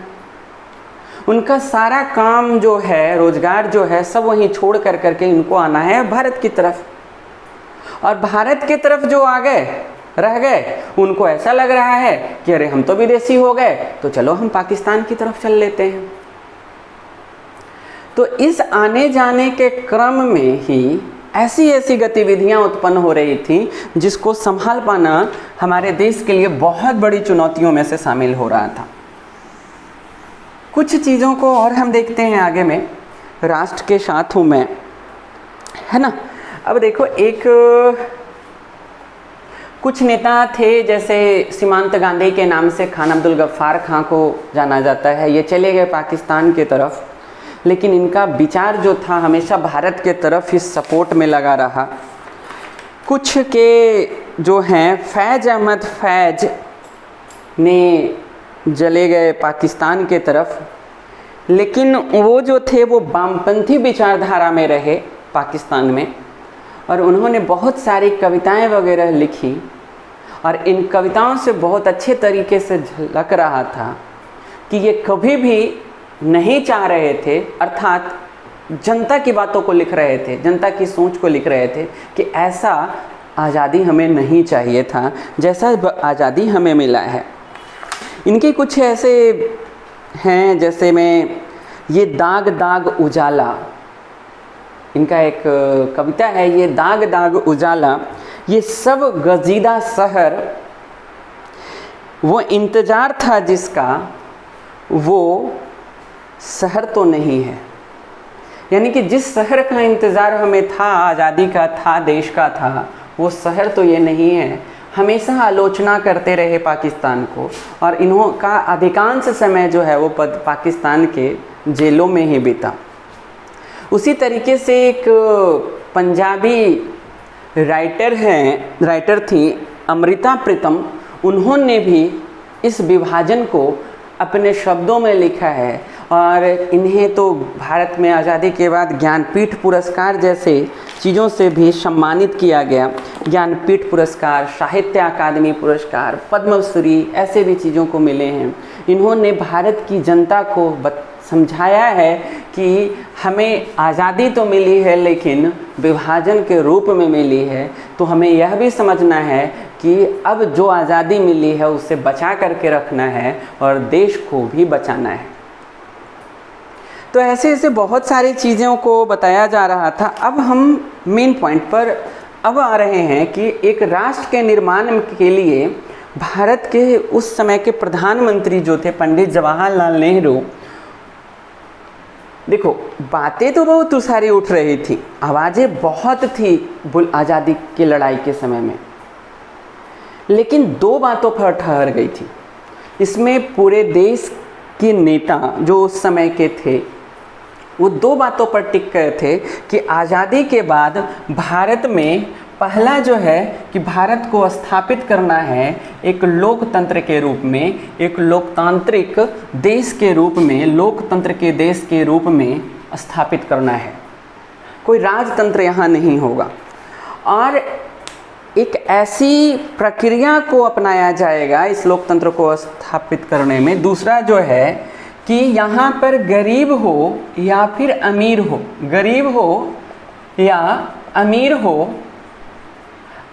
उनका सारा काम जो है, रोजगार जो है, सब वहीं छोड़ करके इनको आना है भारत की तरफ। और भारत की तरफ जो आ गए, रह गए, उनको ऐसा लग रहा है कि अरे हम तो विदेशी हो गए, तो चलो हम पाकिस्तान की तरफ चल लेते हैं। तो इस आने जाने के क्रम में ही ऐसी ऐसी गतिविधियां उत्पन्न हो रही थी जिसको संभाल पाना हमारे देश के लिए बहुत बड़ी चुनौतियों में से शामिल हो रहा था। कुछ चीज़ों को और हम देखते हैं आगे में, राष्ट्र के साथ हूँ मैं, है ना। अब देखो, एक कुछ नेता थे, जैसे सीमांत गांधी के नाम से खान अब्दुल गफ्फार खां को जाना जाता है। ये चले गए पाकिस्तान की तरफ, लेकिन इनका विचार जो था हमेशा भारत के तरफ ही सपोर्ट में लगा रहा। कुछ के जो हैं, फैज़ अहमद फैज़ ने चले गए पाकिस्तान के तरफ, लेकिन वो जो थे वो वामपंथी विचारधारा में रहे पाकिस्तान में, और उन्होंने बहुत सारी कविताएं वगैरह लिखी, और इन कविताओं से बहुत अच्छे तरीके से झलक रहा था कि ये कभी भी नहीं चाह रहे थे, अर्थात जनता की बातों को लिख रहे थे, जनता की सोच को लिख रहे थे कि ऐसा आज़ादी हमें नहीं चाहिए था जैसा आज़ादी हमें मिला है। इनके कुछ ऐसे हैं, जैसे में ये दाग दाग उजाला, इनका एक कविता है, ये दाग दाग उजाला, ये सब गजीदा शहर, वो इंतज़ार था जिसका वो शहर तो नहीं है। यानी कि जिस शहर का इंतज़ार हमें था, आज़ादी का था, देश का था, वो शहर तो ये नहीं है। हमेशा आलोचना करते रहे पाकिस्तान को, और इन्हों का अधिकांश समय जो है वो पाकिस्तान के जेलों में ही बीता। उसी तरीके से एक पंजाबी राइटर थी अमृता प्रीतम, उन्होंने भी इस विभाजन को अपने शब्दों में लिखा है, और इन्हें तो भारत में आज़ादी के बाद ज्ञानपीठ पुरस्कार जैसे चीज़ों से भी सम्मानित किया गया। ज्ञानपीठ पुरस्कार, साहित्य अकादमी पुरस्कार, पद्मश्री, ऐसे भी चीज़ों को मिले हैं। इन्होंने भारत की जनता को समझाया है कि हमें आज़ादी तो मिली है, लेकिन विभाजन के रूप में मिली है, तो हमें यह भी समझना है कि अब जो आज़ादी मिली है उसे बचा करके रखना है और देश को भी बचाना है। तो ऐसे ऐसे बहुत सारी चीज़ों को बताया जा रहा था। अब हम मेन पॉइंट पर अब आ रहे हैं कि एक राष्ट्र के निर्माण के लिए भारत के उस समय के प्रधानमंत्री जो थे पंडित जवाहरलाल नेहरू, देखो बातें तो बहुत सारी उठ रही थी, आवाज़ें बहुत थी आज़ादी की लड़ाई के समय में, लेकिन दो बातों पर ठहर गई थी। इसमें पूरे देश के नेता जो उस समय के थे वो दो बातों पर टिक गए थे कि आज़ादी के बाद भारत में पहला जो है कि भारत को स्थापित करना है एक लोकतंत्र के रूप में, एक लोकतांत्रिक देश के रूप में, लोकतंत्र के देश के रूप में स्थापित करना है। कोई राजतंत्र यहाँ नहीं होगा, और एक ऐसी प्रक्रिया को अपनाया जाएगा इस लोकतंत्र को स्थापित करने में। दूसरा जो है कि यहाँ पर गरीब हो या फिर अमीर हो, गरीब हो या अमीर हो,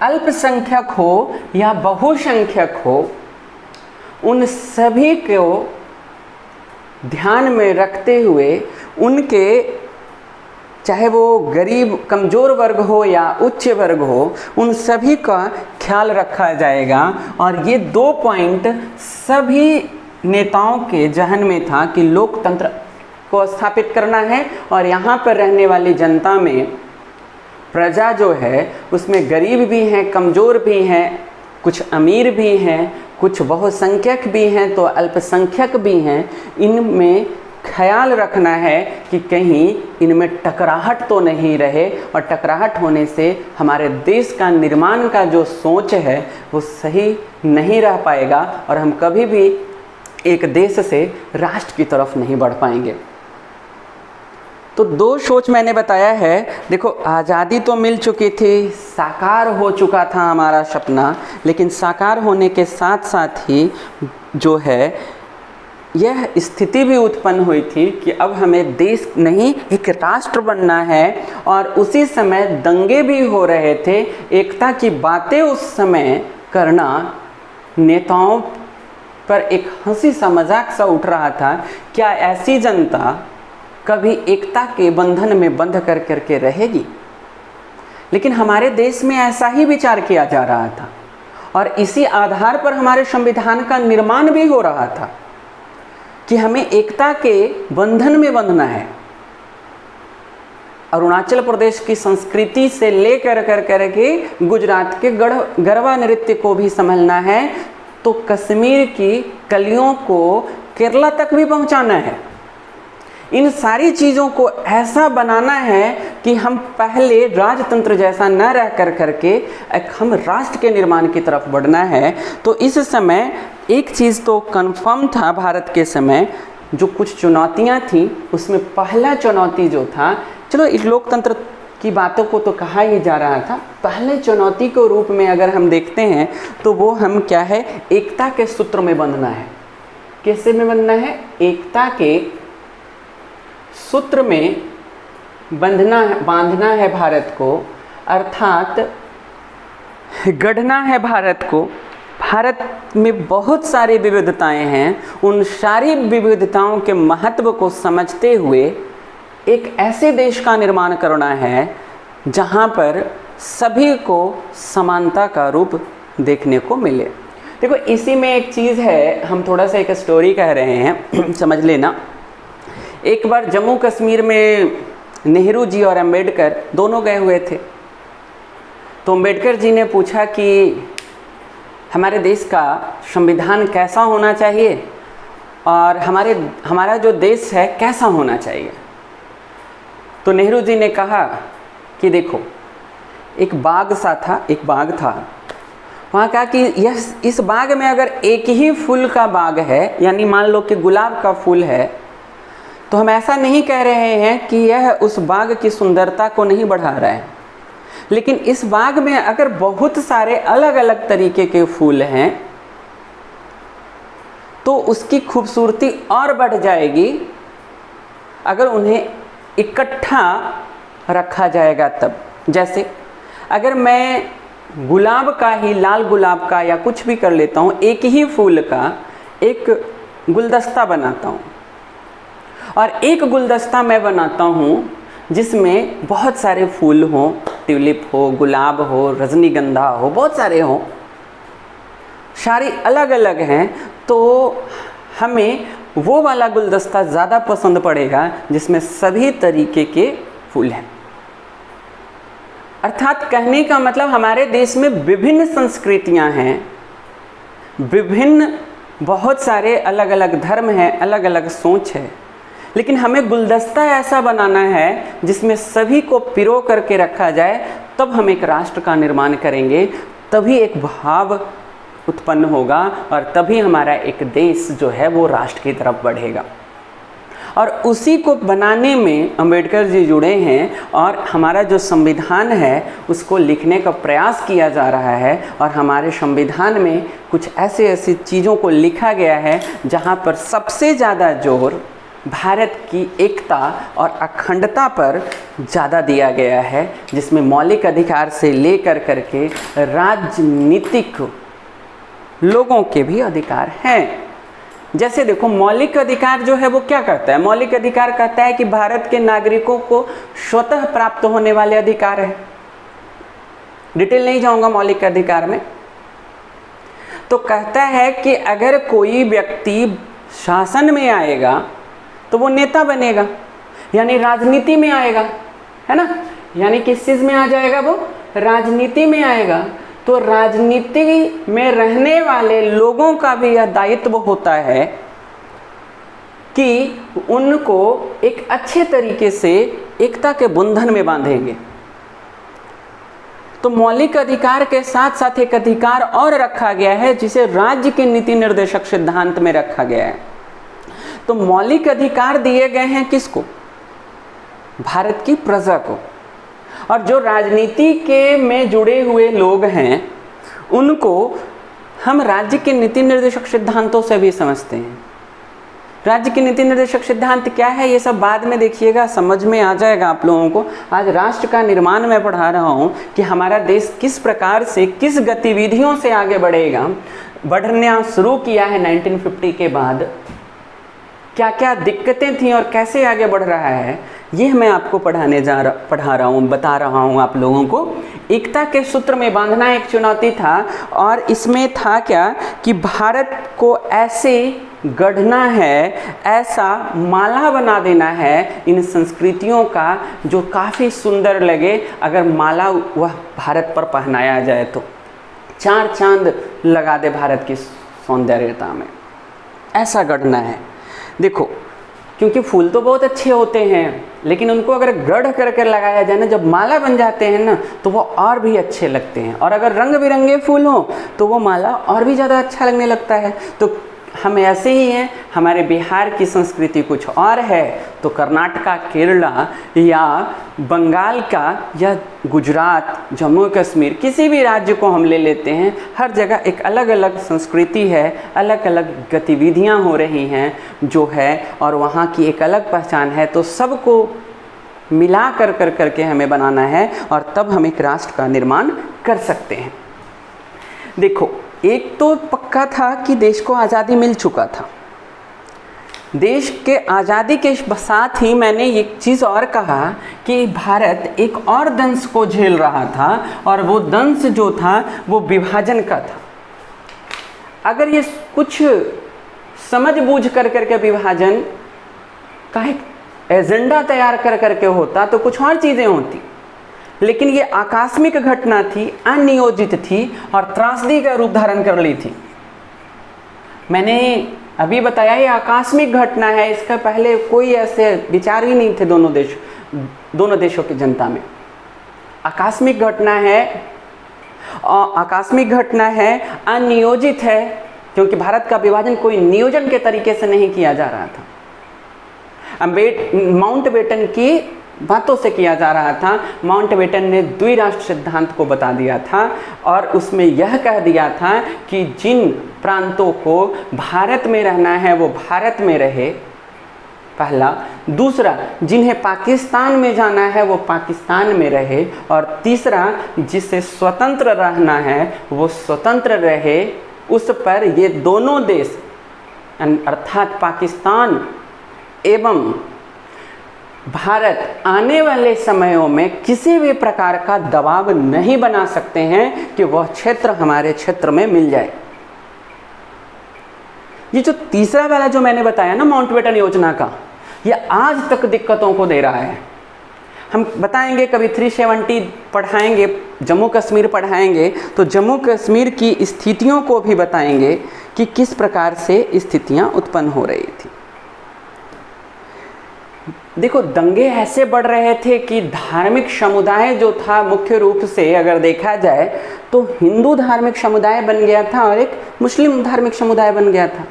अल्पसंख्यक हो या बहुसंख्यक हो, उन सभी को ध्यान में रखते हुए उनके, चाहे वो गरीब कमज़ोर वर्ग हो या उच्च वर्ग हो, उन सभी का ख्याल रखा जाएगा। और ये दो पॉइंट सभी नेताओं के जहन में था कि लोकतंत्र को स्थापित करना है, और यहाँ पर रहने वाली जनता में प्रजा जो है उसमें गरीब भी हैं, कमज़ोर भी हैं, कुछ अमीर भी हैं, कुछ बहुसंख्यक भी हैं, तो अल्पसंख्यक भी हैं। इनमें ख्याल रखना है कि कहीं इनमें टकराहट तो नहीं रहे, और टकराहट होने से हमारे देश का निर्माण का जो सोच है वो सही नहीं रह पाएगा, और हम कभी भी एक देश से राष्ट्र की तरफ नहीं बढ़ पाएंगे। तो दो सोच मैंने बताया है। देखो, आज़ादी तो मिल चुकी थी, साकार हो चुका था हमारा सपना, लेकिन साकार होने के साथ साथ ही जो है यह स्थिति भी उत्पन्न हुई थी कि अब हमें देश नहीं एक राष्ट्र बनना है। और उसी समय दंगे भी हो रहे थे, एकता की बातें उस समय करना नेताओं पर एक हंसी सा मजाक सा उठ रहा था। क्या ऐसी जनता कभी एकता के बंधन में बंध कर करके रहेगी? लेकिन हमारे देश में ऐसा ही विचार किया जा रहा था और इसी आधार पर हमारे संविधान का निर्माण भी हो रहा था कि हमें एकता के बंधन में बंधना है। अरुणाचल प्रदेश की संस्कृति से लेकर करके गुजरात के गरबा नृत्य को भी संभालना है, तो कश्मीर की कलियों को केरला तक भी पहुंचाना है। इन सारी चीज़ों को ऐसा बनाना है कि हम पहले राजतंत्र जैसा न रह कर करके हम राष्ट्र के निर्माण की तरफ बढ़ना है। तो इस समय एक चीज़ तो कन्फर्म था, भारत के समय जो कुछ चुनौतियां थी उसमें पहला चुनौती जो था, चलो इस लोकतंत्र की बातों को तो कहा ही जा रहा था, पहले चुनौती के रूप में अगर हम देखते हैं तो वो हम क्या है, एकता के सूत्र में बंधना है। कैसे में बंधना है? एकता के सूत्र में बांधना है भारत को, अर्थात गढ़ना है भारत को। भारत में बहुत सारी विविधताएं हैं, उन सारी विविधताओं के महत्व को समझते हुए एक ऐसे देश का निर्माण करना है जहां पर सभी को समानता का रूप देखने को मिले। देखो, इसी में एक चीज़ है, हम थोड़ा सा एक स्टोरी कह रहे हैं समझ लेना। एक बार जम्मू कश्मीर में नेहरू जी और अंबेडकर दोनों गए हुए थे। तो अंबेडकर जी ने पूछा कि हमारे देश का संविधान कैसा होना चाहिए और हमारा जो देश है कैसा होना चाहिए। तो नेहरू जी ने कहा कि देखो, एक बाग था, वहाँ कहा कि इस बाग में अगर एक ही फूल का बाग है, यानी मान लो कि गुलाब का फूल है, तो हम ऐसा नहीं कह रहे हैं कि यह उस बाग की सुंदरता को नहीं बढ़ा रहा है, लेकिन इस बाग में अगर बहुत सारे अलग अलग तरीके के फूल हैं तो उसकी खूबसूरती और बढ़ जाएगी अगर उन्हें इकट्ठा रखा जाएगा तब। जैसे अगर मैं गुलाब का ही, लाल गुलाब का या कुछ भी कर लेता हूँ, एक ही फूल का एक गुलदस्ता बनाता हूँ और एक गुलदस्ता मैं बनाता हूँ जिसमें बहुत सारे फूल हों, ट्यूलिप हो, गुलाब हो, रजनीगंधा हो, बहुत सारे हों, सारी अलग अलग हैं, तो हमें वो वाला गुलदस्ता ज़्यादा पसंद पड़ेगा जिसमें सभी तरीके के फूल हैं। अर्थात कहने का मतलब हमारे देश में विभिन्न संस्कृतियां हैं, विभिन्न बहुत सारे अलग अलग धर्म हैं, अलग अलग सोच है, लेकिन हमें गुलदस्ता ऐसा बनाना है जिसमें सभी को पिरो करके रखा जाए, तब हम एक राष्ट्र का निर्माण करेंगे, तभी एक भाव उत्पन्न होगा और तभी हमारा एक देश जो है वो राष्ट्र की तरफ बढ़ेगा। और उसी को बनाने में अंबेडकर जी जुड़े हैं और हमारा जो संविधान है उसको लिखने का प्रयास किया जा रहा है। और हमारे संविधान में कुछ ऐसी चीज़ों को लिखा गया है जहाँ पर सबसे ज़्यादा जोर भारत की एकता और अखंडता पर ज़्यादा दिया गया है, जिसमें मौलिक अधिकार से लेकर करके राजनीतिक लोगों के भी अधिकार हैं। जैसे देखो, मौलिक अधिकार जो है वो क्या कहता है? मौलिक अधिकार कहता है कि भारत के नागरिकों को स्वतः प्राप्त होने वाले अधिकार है। डिटेल नहीं जाऊंगा मौलिक अधिकार में। तो कहता है कि अगर कोई व्यक्ति शासन में आएगा तो वो नेता बनेगा, यानी राजनीति में आएगा, है ना, यानी किस चीज़ में आ जाएगा? वो राजनीति में आएगा। तो राजनीति में रहने वाले लोगों का भी यह दायित्व होता है कि उनको एक अच्छे तरीके से एकता के बंधन में बांधेंगे। तो मौलिक अधिकार के साथ साथ एक अधिकार और रखा गया है जिसे राज्य के नीति निर्देशक सिद्धांत में रखा गया है। तो मौलिक अधिकार दिए गए हैं किसको? भारत की प्रजा को। और जो राजनीति के में जुड़े हुए लोग हैं उनको हम राज्य के नीति निर्देशक सिद्धांतों से भी समझते हैं। राज्य के नीति निर्देशक सिद्धांत क्या है ये सब बाद में देखिएगा, समझ में आ जाएगा आप लोगों को। आज राष्ट्र का निर्माण मैं पढ़ा रहा हूँ कि हमारा देश किस प्रकार से किस गतिविधियों से आगे बढ़ेगा, बढ़ना शुरू किया है 1950 के बाद, क्या क्या दिक्कतें थी और कैसे आगे बढ़ रहा है, ये मैं आपको पढ़ा रहा हूँ, बता रहा हूँ आप लोगों को। एकता के सूत्र में बांधना एक चुनौती था और इसमें था क्या कि भारत को ऐसे गढ़ना है, ऐसा माला बना देना है इन संस्कृतियों का जो काफ़ी सुंदर लगे। अगर माला वह भारत पर पहनाया जाए तो चार चांद लगा दे भारत की सौंदर्यता में, ऐसा गढ़ना है। देखो, क्योंकि फूल तो बहुत अच्छे होते हैं लेकिन उनको अगर गढ़ करके लगाया जाए ना, जब माला बन जाते हैं ना तो वो और भी अच्छे लगते हैं। और अगर रंग बिरंगे फूल हों तो वो माला और भी ज़्यादा अच्छा लगने लगता है। तो हम ऐसे ही हैं, हमारे बिहार की संस्कृति कुछ और है तो कर्नाटका, केरला या बंगाल का या गुजरात, जम्मू कश्मीर, किसी भी राज्य को हम ले लेते हैं, हर जगह एक अलग अलग संस्कृति है, अलग अलग गतिविधियां हो रही हैं जो है, और वहाँ की एक अलग पहचान है। तो सबको मिला कर करके हमें बनाना है और तब हम एक राष्ट्र का निर्माण कर सकते हैं। देखो, एक तो पक्का था कि देश को आज़ादी मिल चुका था। देश के आज़ादी के साथ ही मैंने एक चीज़ और कहा कि भारत एक और दंश को झेल रहा था और वो दंश जो था वो विभाजन का था। अगर ये कुछ समझ बूझ करके विभाजन का एक एजेंडा तैयार करके होता तो कुछ और चीज़ें होती, लेकिन ये आकस्मिक घटना थी, अनियोजित थी और त्रासदी का रूप धारण कर ली थी। मैंने अभी बताया ये आकस्मिक घटना है, इसका पहले कोई ऐसे विचार ही नहीं थे दोनों देशों की जनता में। आकस्मिक घटना है, आकस्मिक घटना है, अनियोजित है, क्योंकि भारत का विभाजन कोई नियोजन के तरीके से नहीं किया जा रहा था। माउंटबेटन की बातों से किया जा रहा था। माउंटबेटन ने द्विराष्ट्र सिद्धांत को बता दिया था और उसमें यह कह दिया था कि जिन प्रांतों को भारत में रहना है वो भारत में रहे, पहला। दूसरा, जिन्हें पाकिस्तान में जाना है वो पाकिस्तान में रहे, और तीसरा, जिसे स्वतंत्र रहना है वो स्वतंत्र रहे। उस पर ये दोनों देश अर्थात पाकिस्तान एवं भारत आने वाले समयों में किसी भी प्रकार का दबाव नहीं बना सकते हैं कि वह क्षेत्र हमारे क्षेत्र में मिल जाए। ये जो तीसरा वाला जो मैंने बताया ना माउंटबेटन योजना का, यह आज तक दिक्कतों को दे रहा है। हम बताएंगे, कभी 370 पढ़ाएंगे, जम्मू कश्मीर पढ़ाएंगे तो जम्मू कश्मीर की स्थितियों को भी बताएंगे कि किस प्रकार से स्थितियां उत्पन्न हो रही थी। देखो, दंगे ऐसे बढ़ रहे थे कि धार्मिक समुदाय जो था, मुख्य रूप से अगर देखा जाए तो हिंदू धार्मिक समुदाय बन गया था और एक मुस्लिम धार्मिक समुदाय बन गया था।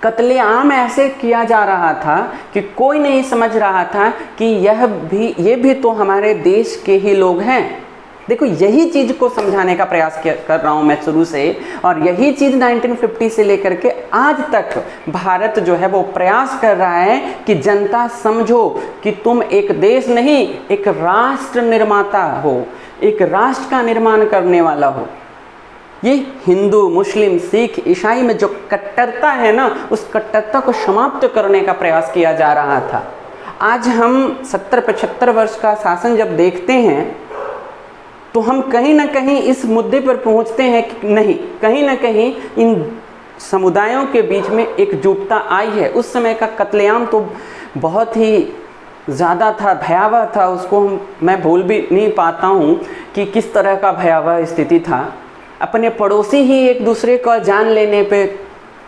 कत्लेआम ऐसे किया जा रहा था कि कोई नहीं समझ रहा था कि ये भी तो हमारे देश के ही लोग हैं। देखो, यही चीज़ को समझाने का प्रयास कर रहा हूँ मैं शुरू से, और यही चीज़ 1950 से लेकर के आज तक भारत जो है वो प्रयास कर रहा है कि जनता समझो कि तुम एक देश नहीं, एक राष्ट्र निर्माता हो, एक राष्ट्र का निर्माण करने वाला हो। ये हिंदू, मुस्लिम, सिख, ईसाई में जो कट्टरता है ना, उस कट्टरता को समाप्त करने का प्रयास किया जा रहा था। आज हम 70-75 वर्ष का शासन जब देखते हैं तो हम कहीं ना कहीं इस मुद्दे पर पहुंचते हैं कि नहीं, कहीं ना कहीं इन समुदायों के बीच में एकजुटता आई है। उस समय का कत्लेआम तो बहुत ही ज़्यादा था, भयावह था, उसको मैं भूल भी नहीं पाता हूँ कि किस तरह का भयावह स्थिति था। अपने पड़ोसी ही एक दूसरे का जान लेने पे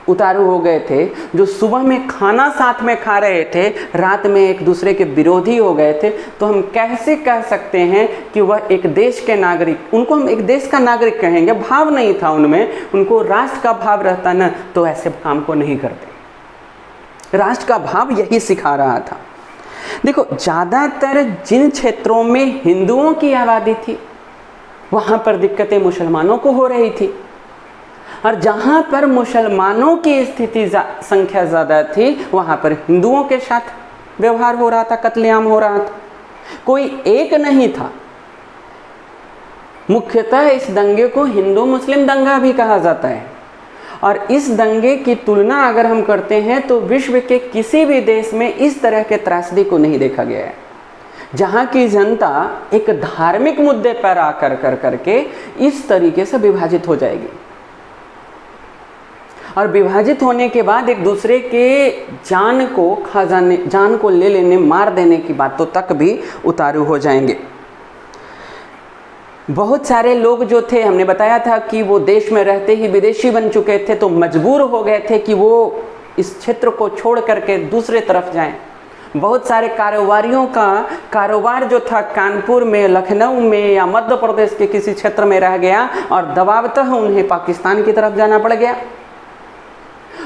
उतारू हो गए थे, जो सुबह में खाना साथ में खा रहे थे, रात में एक दूसरे के विरोधी हो गए थे। तो हम कैसे कह सकते हैं कि वह एक देश के नागरिक, उनको हम एक देश का नागरिक कहेंगे? भाव नहीं था उनमें, उनको राष्ट्र का भाव रहता ना तो ऐसे काम को नहीं करते। राष्ट्र का भाव यही सिखा रहा था। देखो, ज़्यादातर जिन क्षेत्रों में हिंदुओं की आबादी थी वहाँ पर दिक्कतें मुसलमानों को हो रही थी, और जहाँ पर मुसलमानों की स्थिति संख्या ज़्यादा थी वहाँ पर हिंदुओं के साथ व्यवहार हो रहा था, कत्लेआम हो रहा था। कोई एक नहीं था। मुख्यतः इस दंगे को हिंदू मुस्लिम दंगा भी कहा जाता है, और इस दंगे की तुलना अगर हम करते हैं तो विश्व के किसी भी देश में इस तरह के त्रासदी को नहीं देखा गया है, जहाँ की जनता एक धार्मिक मुद्दे पर आकर करके इस तरीके से विभाजित हो जाएगी, और विभाजित होने के बाद एक दूसरे के जान को खा जाने, जान को ले लेने, मार देने की बातों तक भी उतारू हो जाएंगे। बहुत सारे लोग जो थे, हमने बताया था कि वो देश में रहते ही विदेशी बन चुके थे, तो मजबूर हो गए थे कि वो इस क्षेत्र को छोड़ करके दूसरे तरफ जाएं। बहुत सारे कारोबारियों का कारोबार जो था कानपुर में, लखनऊ में या मध्य प्रदेश के किसी क्षेत्र में रह गया, और दबावतः उन्हें पाकिस्तान की तरफ जाना पड़ गया।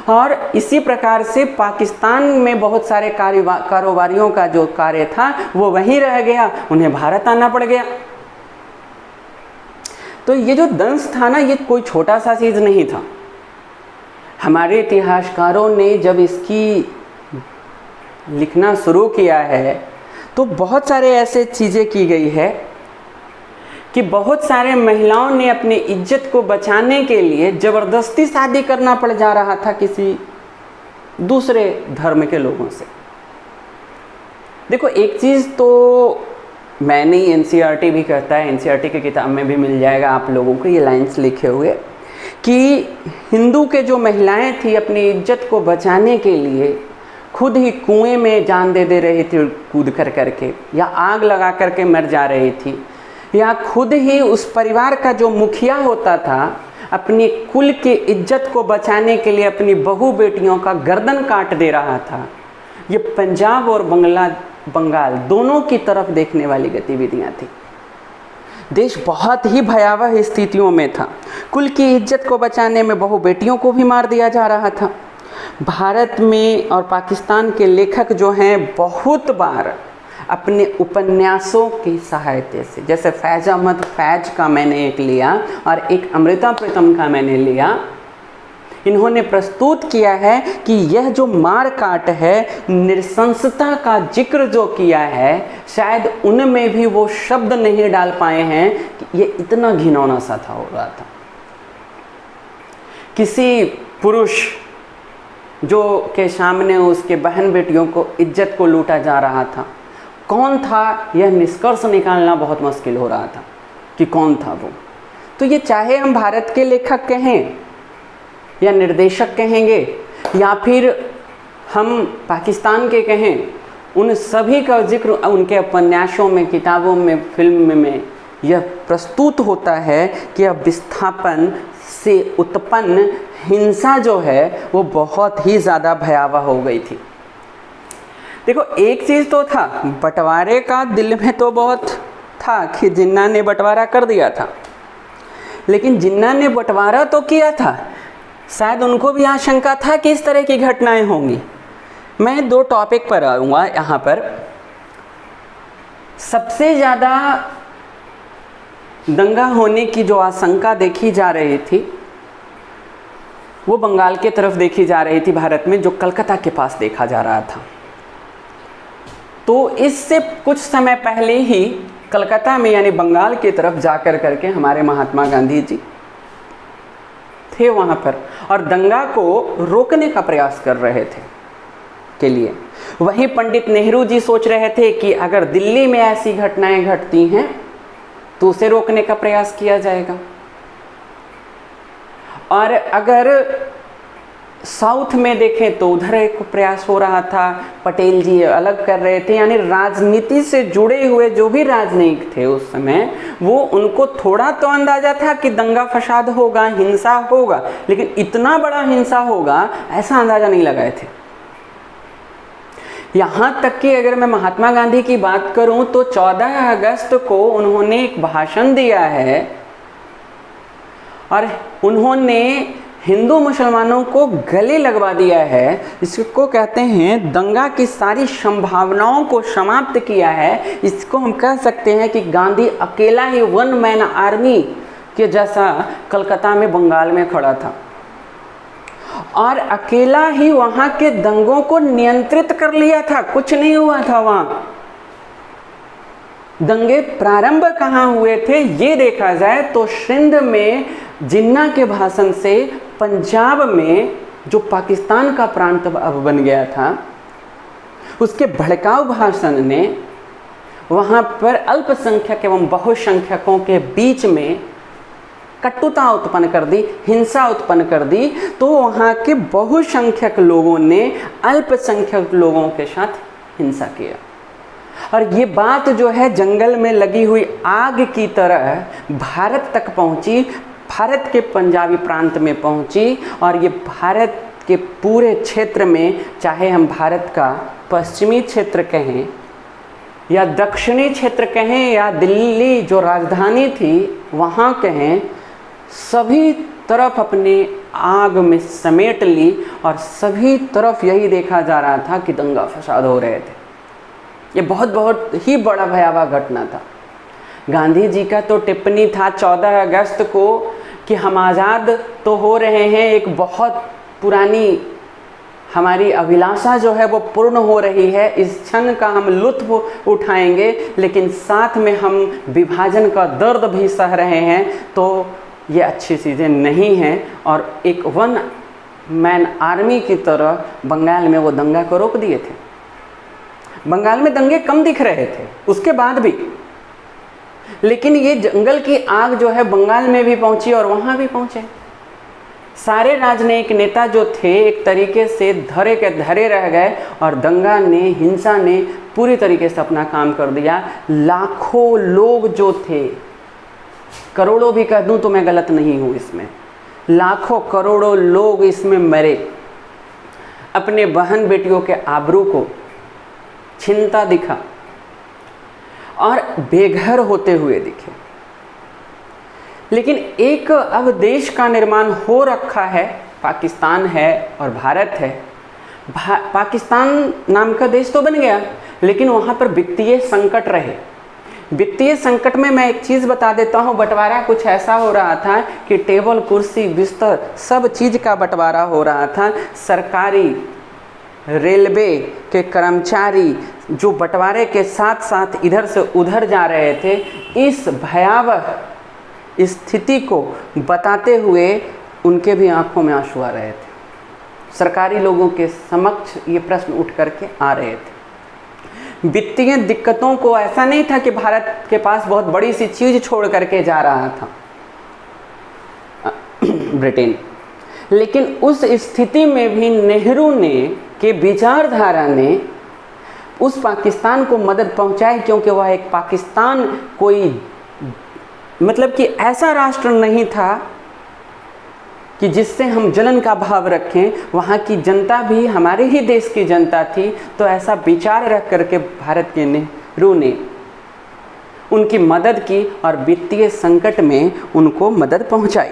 और इसी प्रकार से पाकिस्तान में बहुत सारे कारोबारियों का जो कार्य था वो वहीं रह गया, उन्हें भारत आना पड़ गया। तो ये जो दंश था ना, ये कोई छोटा सा चीज़ नहीं था। हमारे इतिहासकारों ने जब इसकी लिखना शुरू किया है तो बहुत सारे ऐसे चीज़ें की गई है कि बहुत सारे महिलाओं ने अपनी इज्जत को बचाने के लिए ज़बरदस्ती शादी करना पड़ जा रहा था किसी दूसरे धर्म के लोगों से। देखो, एक चीज़ तो मैंने एनसीईआरटी भी कहता है, एनसीईआरटी की किताब में भी मिल जाएगा आप लोगों को ये लाइंस लिखे हुए, कि हिंदू के जो महिलाएं थी अपनी इज्जत को बचाने के लिए खुद ही कुएं में जान दे रही थी कूद कर करके, या आग लगा करके मर जा रही थी, या खुद ही उस परिवार का जो मुखिया होता था अपनी कुल की इज्जत को बचाने के लिए अपनी बहू बेटियों का गर्दन काट दे रहा था। ये पंजाब और बंगाल दोनों की तरफ देखने वाली गतिविधियां थी। देश बहुत ही भयावह स्थितियों में था। कुल की इज्जत को बचाने में बहू बेटियों को भी मार दिया जा रहा था। भारत में और पाकिस्तान के लेखक जो हैं बहुत बार अपने उपन्यासों की सहायता से, जैसे फैज़ अहमद फैज का मैंने एक लिया और एक अमृता प्रीतम का मैंने लिया, इन्होंने प्रस्तुत किया है कि यह जो मार काट है, नृशंसता का जिक्र जो किया है, शायद उनमें भी वो शब्द नहीं डाल पाए हैं कि ये इतना घिनौना सा था, हो रहा था। किसी पुरुष जो के सामने उसके बहन बेटियों को इज्जत को लूटा जा रहा था, कौन था यह निष्कर्ष निकालना बहुत मुश्किल हो रहा था कि कौन था वो। तो ये चाहे हम भारत के लेखक कहें या निर्देशक कहेंगे या फिर हम पाकिस्तान के कहें, उन सभी का जिक्र उनके उपन्यासों में, किताबों में, फिल्म में यह प्रस्तुत होता है कि अब विस्थापन से उत्पन्न हिंसा जो है वो बहुत ही ज़्यादा भयावह हो गई थी। देखो, एक चीज़ तो था, बंटवारे का दिल में तो बहुत था कि जिन्ना ने बंटवारा कर दिया था, लेकिन जिन्ना ने बंटवारा तो किया था, शायद उनको भी आशंका था कि इस तरह की घटनाएं होंगी। मैं दो टॉपिक पर आऊँगा यहाँ पर। सबसे ज़्यादा दंगा होने की जो आशंका देखी जा रही थी वो बंगाल के तरफ देखी जा रही थी, भारत में, जो कलकत्ता के पास देखा जा रहा था। तो इससे कुछ समय पहले ही कलकत्ता में यानी बंगाल की तरफ जाकर करके हमारे महात्मा गांधी जी थे वहाँ पर, और दंगा को रोकने का प्रयास कर रहे थे के लिए। वहीं पंडित नेहरू जी सोच रहे थे कि अगर दिल्ली में ऐसी घटनाएं घटती हैं तो उसे रोकने का प्रयास किया जाएगा, और अगर साउथ में देखें तो उधर एक प्रयास हो रहा था। पटेल जी अलग कर रहे थे, यानी राजनीति से जुड़े हुए जो भी राजनीतिक थे उस समय, वो उनको थोड़ा तो अंदाजा था कि दंगा फसाद होगा, हिंसा होगा, लेकिन इतना बड़ा हिंसा होगा ऐसा अंदाजा नहीं लगाए थे। यहाँ तक कि अगर मैं महात्मा गांधी की बात करूँ तो 14 अगस्त को उन्होंने एक भाषण दिया है और उन्होंने हिंदू मुसलमानों को गले लगवा दिया है, इसको कहते हैं दंगा की सारी संभावनाओं को समाप्त किया है। इसको हम कह सकते हैं कि गांधी अकेला ही वन मैन आर्मी के जैसा कलकत्ता में बंगाल में खड़ा था और अकेला ही वहाँ के दंगों को नियंत्रित कर लिया था। कुछ नहीं हुआ था वहाँ। दंगे प्रारंभ कहाँ हुए थे ये देखा जाए तो सिंध में जिन्ना के भाषण से पंजाब में जो पाकिस्तान का प्रांत अब बन गया था, उसके भड़काऊ भाषण ने वहाँ पर अल्पसंख्यक एवं बहुसंख्यकों के बीच में कटुता उत्पन्न कर दी, हिंसा उत्पन्न कर दी। तो वहाँ के बहुसंख्यक लोगों ने अल्पसंख्यक लोगों के साथ हिंसा किया और ये बात जो है जंगल में लगी हुई आग की तरह भारत तक पहुँची, भारत के पंजाबी प्रांत में पहुँची और ये भारत के पूरे क्षेत्र में, चाहे हम भारत का पश्चिमी क्षेत्र कहें या दक्षिणी क्षेत्र कहें या दिल्ली जो राजधानी थी वहाँ कहें, सभी तरफ अपने आग में समेट ली और सभी तरफ यही देखा जा रहा था कि दंगा फसाद हो रहे थे। ये बहुत ही बड़ा भयावह घटना था। गांधी जी का तो टिप्पणी था 14 अगस्त को कि हम आज़ाद तो हो रहे हैं, एक बहुत पुरानी हमारी अभिलाषा जो है वो पूर्ण हो रही है, इस क्षण का हम लुत्फ उठाएंगे, लेकिन साथ में हम विभाजन का दर्द भी सह रहे हैं। तो ये अच्छी चीज़ें नहीं हैं और एक वन मैन आर्मी की तरह बंगाल में वो दंगा को रोक दिए थे। बंगाल में दंगे कम दिख रहे थे उसके बाद भी, लेकिन ये जंगल की आग जो है बंगाल में भी पहुंची और वहाँ भी पहुँचे। सारे राजनयिक नेता जो थे एक तरीके से धरे के धरे रह गए और दंगा ने, हिंसा ने पूरी तरीके से अपना काम कर दिया। लाखों लोग जो थे, करोड़ों भी कह दूं तो मैं गलत नहीं हूँ इसमें, लाखों करोड़ों लोग इसमें मरे, अपने बहन बेटियों के आबरू को छिनता दिखा और बेघर होते हुए दिखे। लेकिन एक अब देश का निर्माण हो रखा है, पाकिस्तान है और भारत है। पाकिस्तान नाम का देश तो बन गया, लेकिन वहाँ पर वित्तीय संकट रहे। वित्तीय संकट में मैं एक चीज़ बता देता हूँ, बंटवारा कुछ ऐसा हो रहा था कि टेबल, कुर्सी, बिस्तर सब चीज़ का बंटवारा हो रहा था। सरकारी रेलवे के कर्मचारी जो बंटवारे के साथ साथ इधर से उधर जा रहे थे, इस भयावह स्थिति को बताते हुए उनके भी आंखों में आंसू आ रहे थे। सरकारी लोगों के समक्ष ये प्रश्न उठ करके आ रहे थे। वित्तीय दिक्कतों को ऐसा नहीं था कि भारत के पास बहुत बड़ी सी चीज़ छोड़ करके जा रहा था ब्रिटेन, लेकिन उस स्थिति में भी नेहरू ने के विचारधारा ने उस पाकिस्तान को मदद पहुंचाई, क्योंकि वह एक पाकिस्तान कोई मतलब कि ऐसा राष्ट्र नहीं था कि जिससे हम जलन का भाव रखें। वहाँ की जनता भी हमारे ही देश की जनता थी, तो ऐसा विचार रख करके भारत के नेहरू ने उनकी मदद की और वित्तीय संकट में उनको मदद पहुँचाई।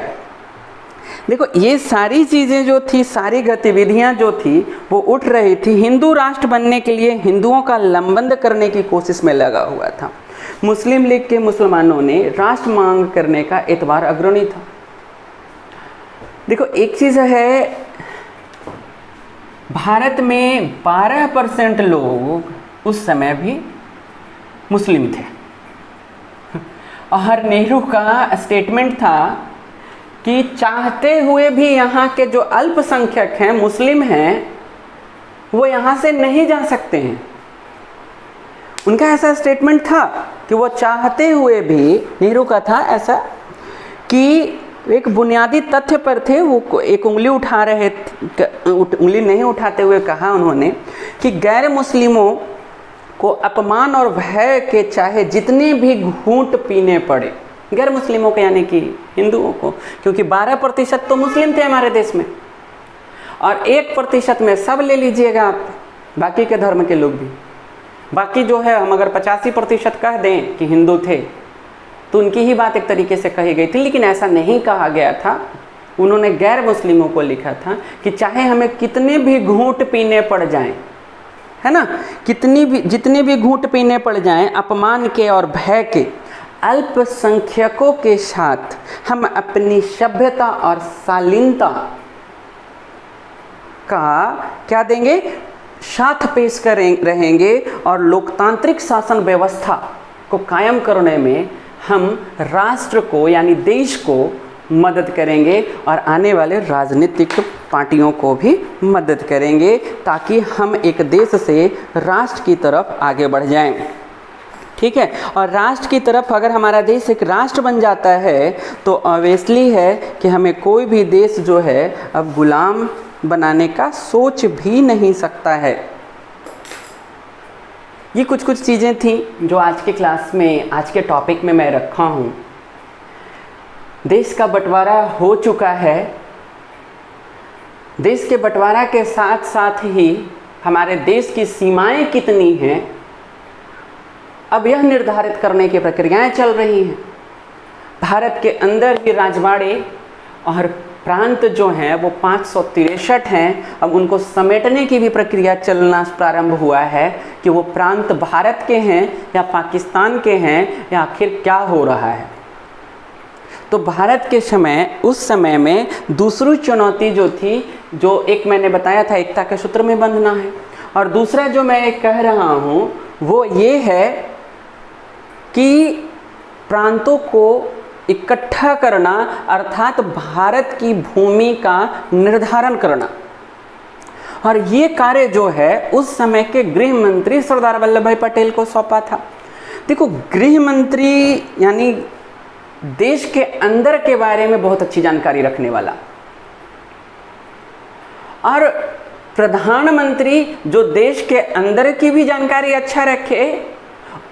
देखो ये सारी चीज़ें जो थी, सारी गतिविधियां जो थी वो उठ रही थी। हिंदू राष्ट्र बनने के लिए हिंदुओं का लंबंद करने की कोशिश में लगा हुआ था। मुस्लिम लीग के मुसलमानों ने राष्ट्र मांग करने का एतबार अग्रणी था। देखो एक चीज़ है, भारत में 12% लोग उस समय भी मुस्लिम थे और नेहरू का स्टेटमेंट था कि चाहते हुए भी यहाँ के जो अल्पसंख्यक हैं, मुस्लिम हैं, वो यहाँ से नहीं जा सकते हैं। उनका ऐसा स्टेटमेंट था कि वो चाहते हुए भी, नेहरू का था ऐसा, कि एक बुनियादी तथ्य पर थे, वो एक उंगली उठा रहे थे, उंगली नहीं उठाते हुए कहा उन्होंने कि गैर मुस्लिमों को अपमान और भय के चाहे जितने भी घूंट पीने पड़े, गैर मुस्लिमों को यानी कि हिंदुओं को, क्योंकि 12% तो मुस्लिम थे हमारे देश में और 1% में सब ले लीजिएगा आप, बाकी के धर्म के लोग भी। बाकी जो है, हम अगर 85% कह दें कि हिंदू थे तो उनकी ही बात एक तरीके से कही गई थी, लेकिन ऐसा नहीं कहा गया था। उन्होंने गैर मुस्लिमों को लिखा था कि चाहे हमें कितने भी घूंट पीने पड़ जाएं, है ना, जितने भी घूंट पीने पड़ जाएं अपमान के और भय के, अल्पसंख्यकों के साथ हम अपनी सभ्यता और शालीनता का क्या देंगे, साथ पेश रहेंगे और लोकतांत्रिक शासन व्यवस्था को कायम करने में हम राष्ट्र को यानी देश को मदद करेंगे और आने वाले राजनीतिक पार्टियों को भी मदद करेंगे ताकि हम एक देश से राष्ट्र की तरफ आगे बढ़ जाएं। ठीक है, और राष्ट्र की तरफ अगर हमारा देश एक राष्ट्र बन जाता है तो ऑब्वियसली है कि हमें कोई भी देश जो है अब गुलाम बनाने का सोच भी नहीं सकता है। ये कुछ चीज़ें थी जो आज के क्लास में, आज के टॉपिक में मैं रखा हूँ। देश का बंटवारा हो चुका है, देश के बंटवारा के साथ साथ ही हमारे देश की सीमाएं कितनी हैं अब यह निर्धारित करने की प्रक्रियाएं चल रही हैं। भारत के अंदर ही राजवाड़े और प्रांत जो हैं वो 563 हैं। अब उनको समेटने की भी प्रक्रिया चलना प्रारंभ हुआ है कि वो प्रांत भारत के हैं या पाकिस्तान के हैं या आखिर क्या हो रहा है। तो भारत के उस समय में दूसरी चुनौती जो थी, जो एक मैंने बताया था एकता के सूत्र में बंधना है, और दूसरा जो मैं कह रहा हूँ वो ये है कि प्रांतों को इकट्ठा करना अर्थात भारत की भूमि का निर्धारण करना। और ये कार्य जो है उस समय के गृह मंत्री सरदार वल्लभ भाई पटेल को सौंपा था। देखो, गृह मंत्री यानी देश के अंदर के बारे में बहुत अच्छी जानकारी रखने वाला, और प्रधानमंत्री जो देश के अंदर की भी जानकारी अच्छा रखे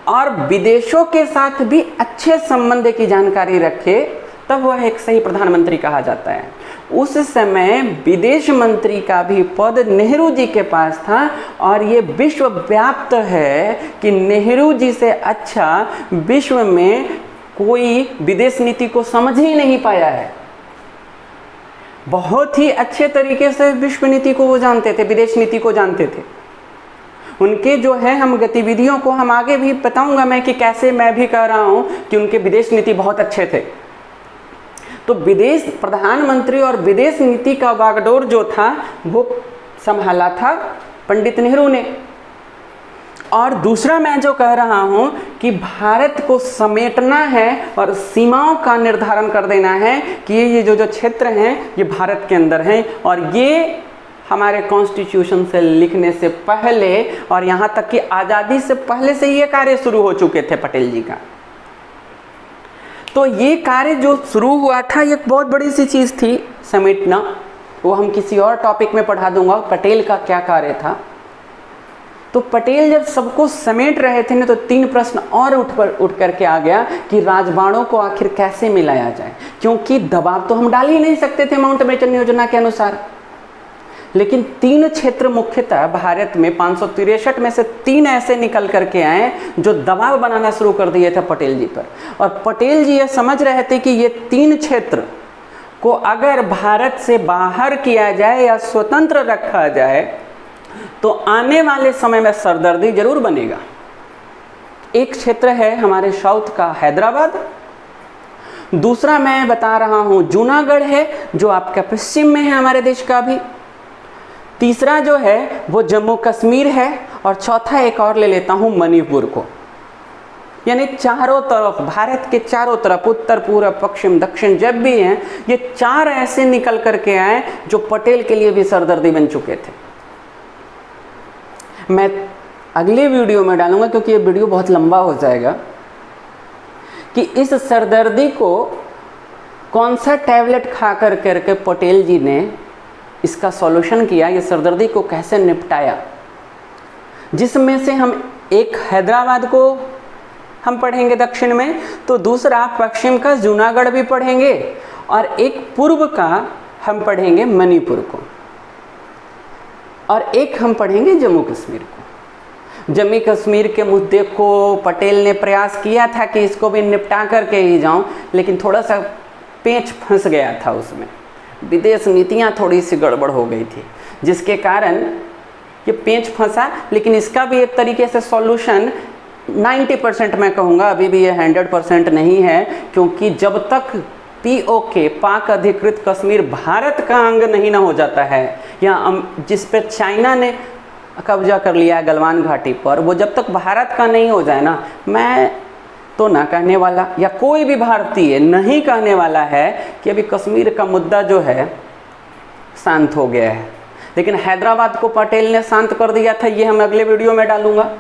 और विदेशों के साथ भी अच्छे संबंध की जानकारी रखे, तब वह एक सही प्रधानमंत्री कहा जाता है। उस समय विदेश मंत्री का भी पद नेहरू जी के पास था, और ये विश्व व्याप्त है कि नेहरू जी से अच्छा विश्व में कोई विदेश नीति को समझ ही नहीं पाया है। बहुत ही अच्छे तरीके से विश्व नीति को वो जानते थे, विदेश नीति को जानते थे। उनके जो है हम गतिविधियों को हम आगे भी बताऊंगा मैं कि कैसे मैं भी कह रहा हूँ कि उनके विदेश नीति बहुत अच्छे थे। तो विदेश प्रधानमंत्री और विदेश नीति का बागडोर जो था वो संभाला था पंडित नेहरू ने। और दूसरा मैं जो कह रहा हूँ कि भारत को समेटना है और सीमाओं का निर्धारण कर देना है कि ये जो क्षेत्र हैं ये भारत के अंदर हैं, और ये हमारे कॉन्स्टिट्यूशन से लिखने से पहले और यहाँ तक कि आज़ादी से पहले से ये कार्य शुरू हो चुके थे पटेल जी का। तो ये कार्य जो शुरू हुआ था ये बहुत बड़ी सी चीज़ थी समेटना, वो हम किसी और टॉपिक में पढ़ा दूंगा पटेल का क्या कार्य था। तो पटेल जब सबको समेट रहे थे ना, तो 3 प्रश्न और उठ करके आ गया कि राजवाड़ों को आखिर कैसे मिलाया जाए, क्योंकि दबाव तो हम डाल ही नहीं सकते थे माउंटबेटन योजना के अनुसार। लेकिन 3 क्षेत्र मुख्यतः भारत में 563 में से 3 ऐसे निकल करके आए जो दबाव बनाना शुरू कर दिए थे पटेल जी पर। और पटेल जी ये समझ रहे थे कि ये 3 क्षेत्र को अगर भारत से बाहर किया जाए या स्वतंत्र रखा जाए तो आने वाले समय में सरदर्दी जरूर बनेगा। एक क्षेत्र है हमारे साउथ का हैदराबाद, दूसरा मैं बता रहा हूँ जूनागढ़ है जो आपका पश्चिम में है हमारे देश का भी, तीसरा जो है वो जम्मू कश्मीर है, और चौथा एक और ले लेता हूँ मणिपुर को। यानी चारों तरफ भारत के चारों तरफ उत्तर पूर्व पश्चिम दक्षिण जब भी हैं ये 4 ऐसे निकल करके आए जो पटेल के लिए भी सरदर्दी बन चुके थे। मैं अगले वीडियो में डालूंगा क्योंकि ये वीडियो बहुत लंबा हो जाएगा कि इस सरदर्दी को कौन सा टैबलेट खा करके पटेल जी ने इसका सॉल्यूशन किया, ये सरदर्दी को कैसे निपटाया, जिसमें से हम एक हैदराबाद को हम पढ़ेंगे दक्षिण में, तो दूसरा पश्चिम का जूनागढ़ भी पढ़ेंगे, और एक पूर्व का हम पढ़ेंगे मणिपुर को, और एक हम पढ़ेंगे जम्मू कश्मीर को। जम्मू कश्मीर के मुद्दे को पटेल ने प्रयास किया था कि इसको भी निपटा करके ही जाऊं, लेकिन थोड़ा सा पेंच फंस गया था उसमें। विदेश नीतियाँ थोड़ी सी गड़बड़ हो गई थी, जिसके कारण ये पेंच फंसा। लेकिन इसका भी एक तरीके से सॉल्यूशन 90% मैं कहूँगा, अभी भी ये 100% नहीं है, क्योंकि जब तक POK पाक अधिकृत कश्मीर भारत का अंग नहीं ना हो जाता है, या जिस पे चाइना ने कब्जा कर लिया है गलवान घाटी पर, वो जब तक भारत का नहीं हो जाए ना, मैं तो ना कहने वाला या कोई भी भारतीय नहीं कहने वाला है कि अभी कश्मीर का मुद्दा जो है शांत हो गया है। लेकिन हैदराबाद को पटेल ने शांत कर दिया था, ये हम अगले वीडियो में डालूंगा।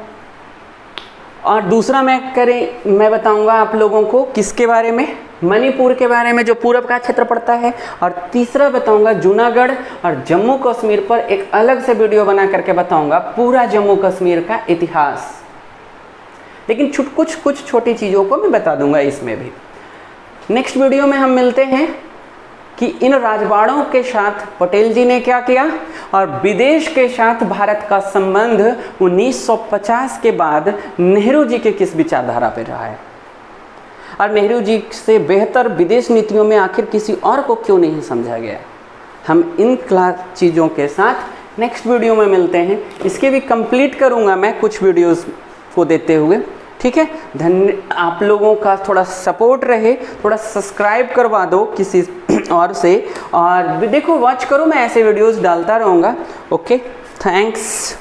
और दूसरा मैं बताऊंगा आप लोगों को किसके बारे में, मणिपुर के बारे में जो पूरब का क्षेत्र पड़ता है। और तीसरा बताऊंगा जूनागढ़ और जम्मू कश्मीर पर एक अलग से वीडियो बना करके बताऊंगा पूरा जम्मू कश्मीर का इतिहास। लेकिन कुछ छोटी चीज़ों को मैं बता दूंगा इसमें भी। नेक्स्ट वीडियो में हम मिलते हैं कि इन राजवाड़ों के साथ पटेल जी ने क्या किया और विदेश के साथ भारत का संबंध 1950 के बाद नेहरू जी के किस विचारधारा पर रहा है, और नेहरू जी से बेहतर विदेश नीतियों में आखिर किसी और को क्यों नहीं समझा गया। हम इन चीज़ों के साथ नेक्स्ट वीडियो में मिलते हैं। इसके भी कंप्लीट करूँगा मैं कुछ वीडियोस को देते हुए, ठीक है। आप लोगों का थोड़ा सपोर्ट रहे, थोड़ा सब्सक्राइब करवा दो किसी और से, और देखो वॉच करो, मैं ऐसे वीडियोस डालता रहूँगा। Okay, thanks.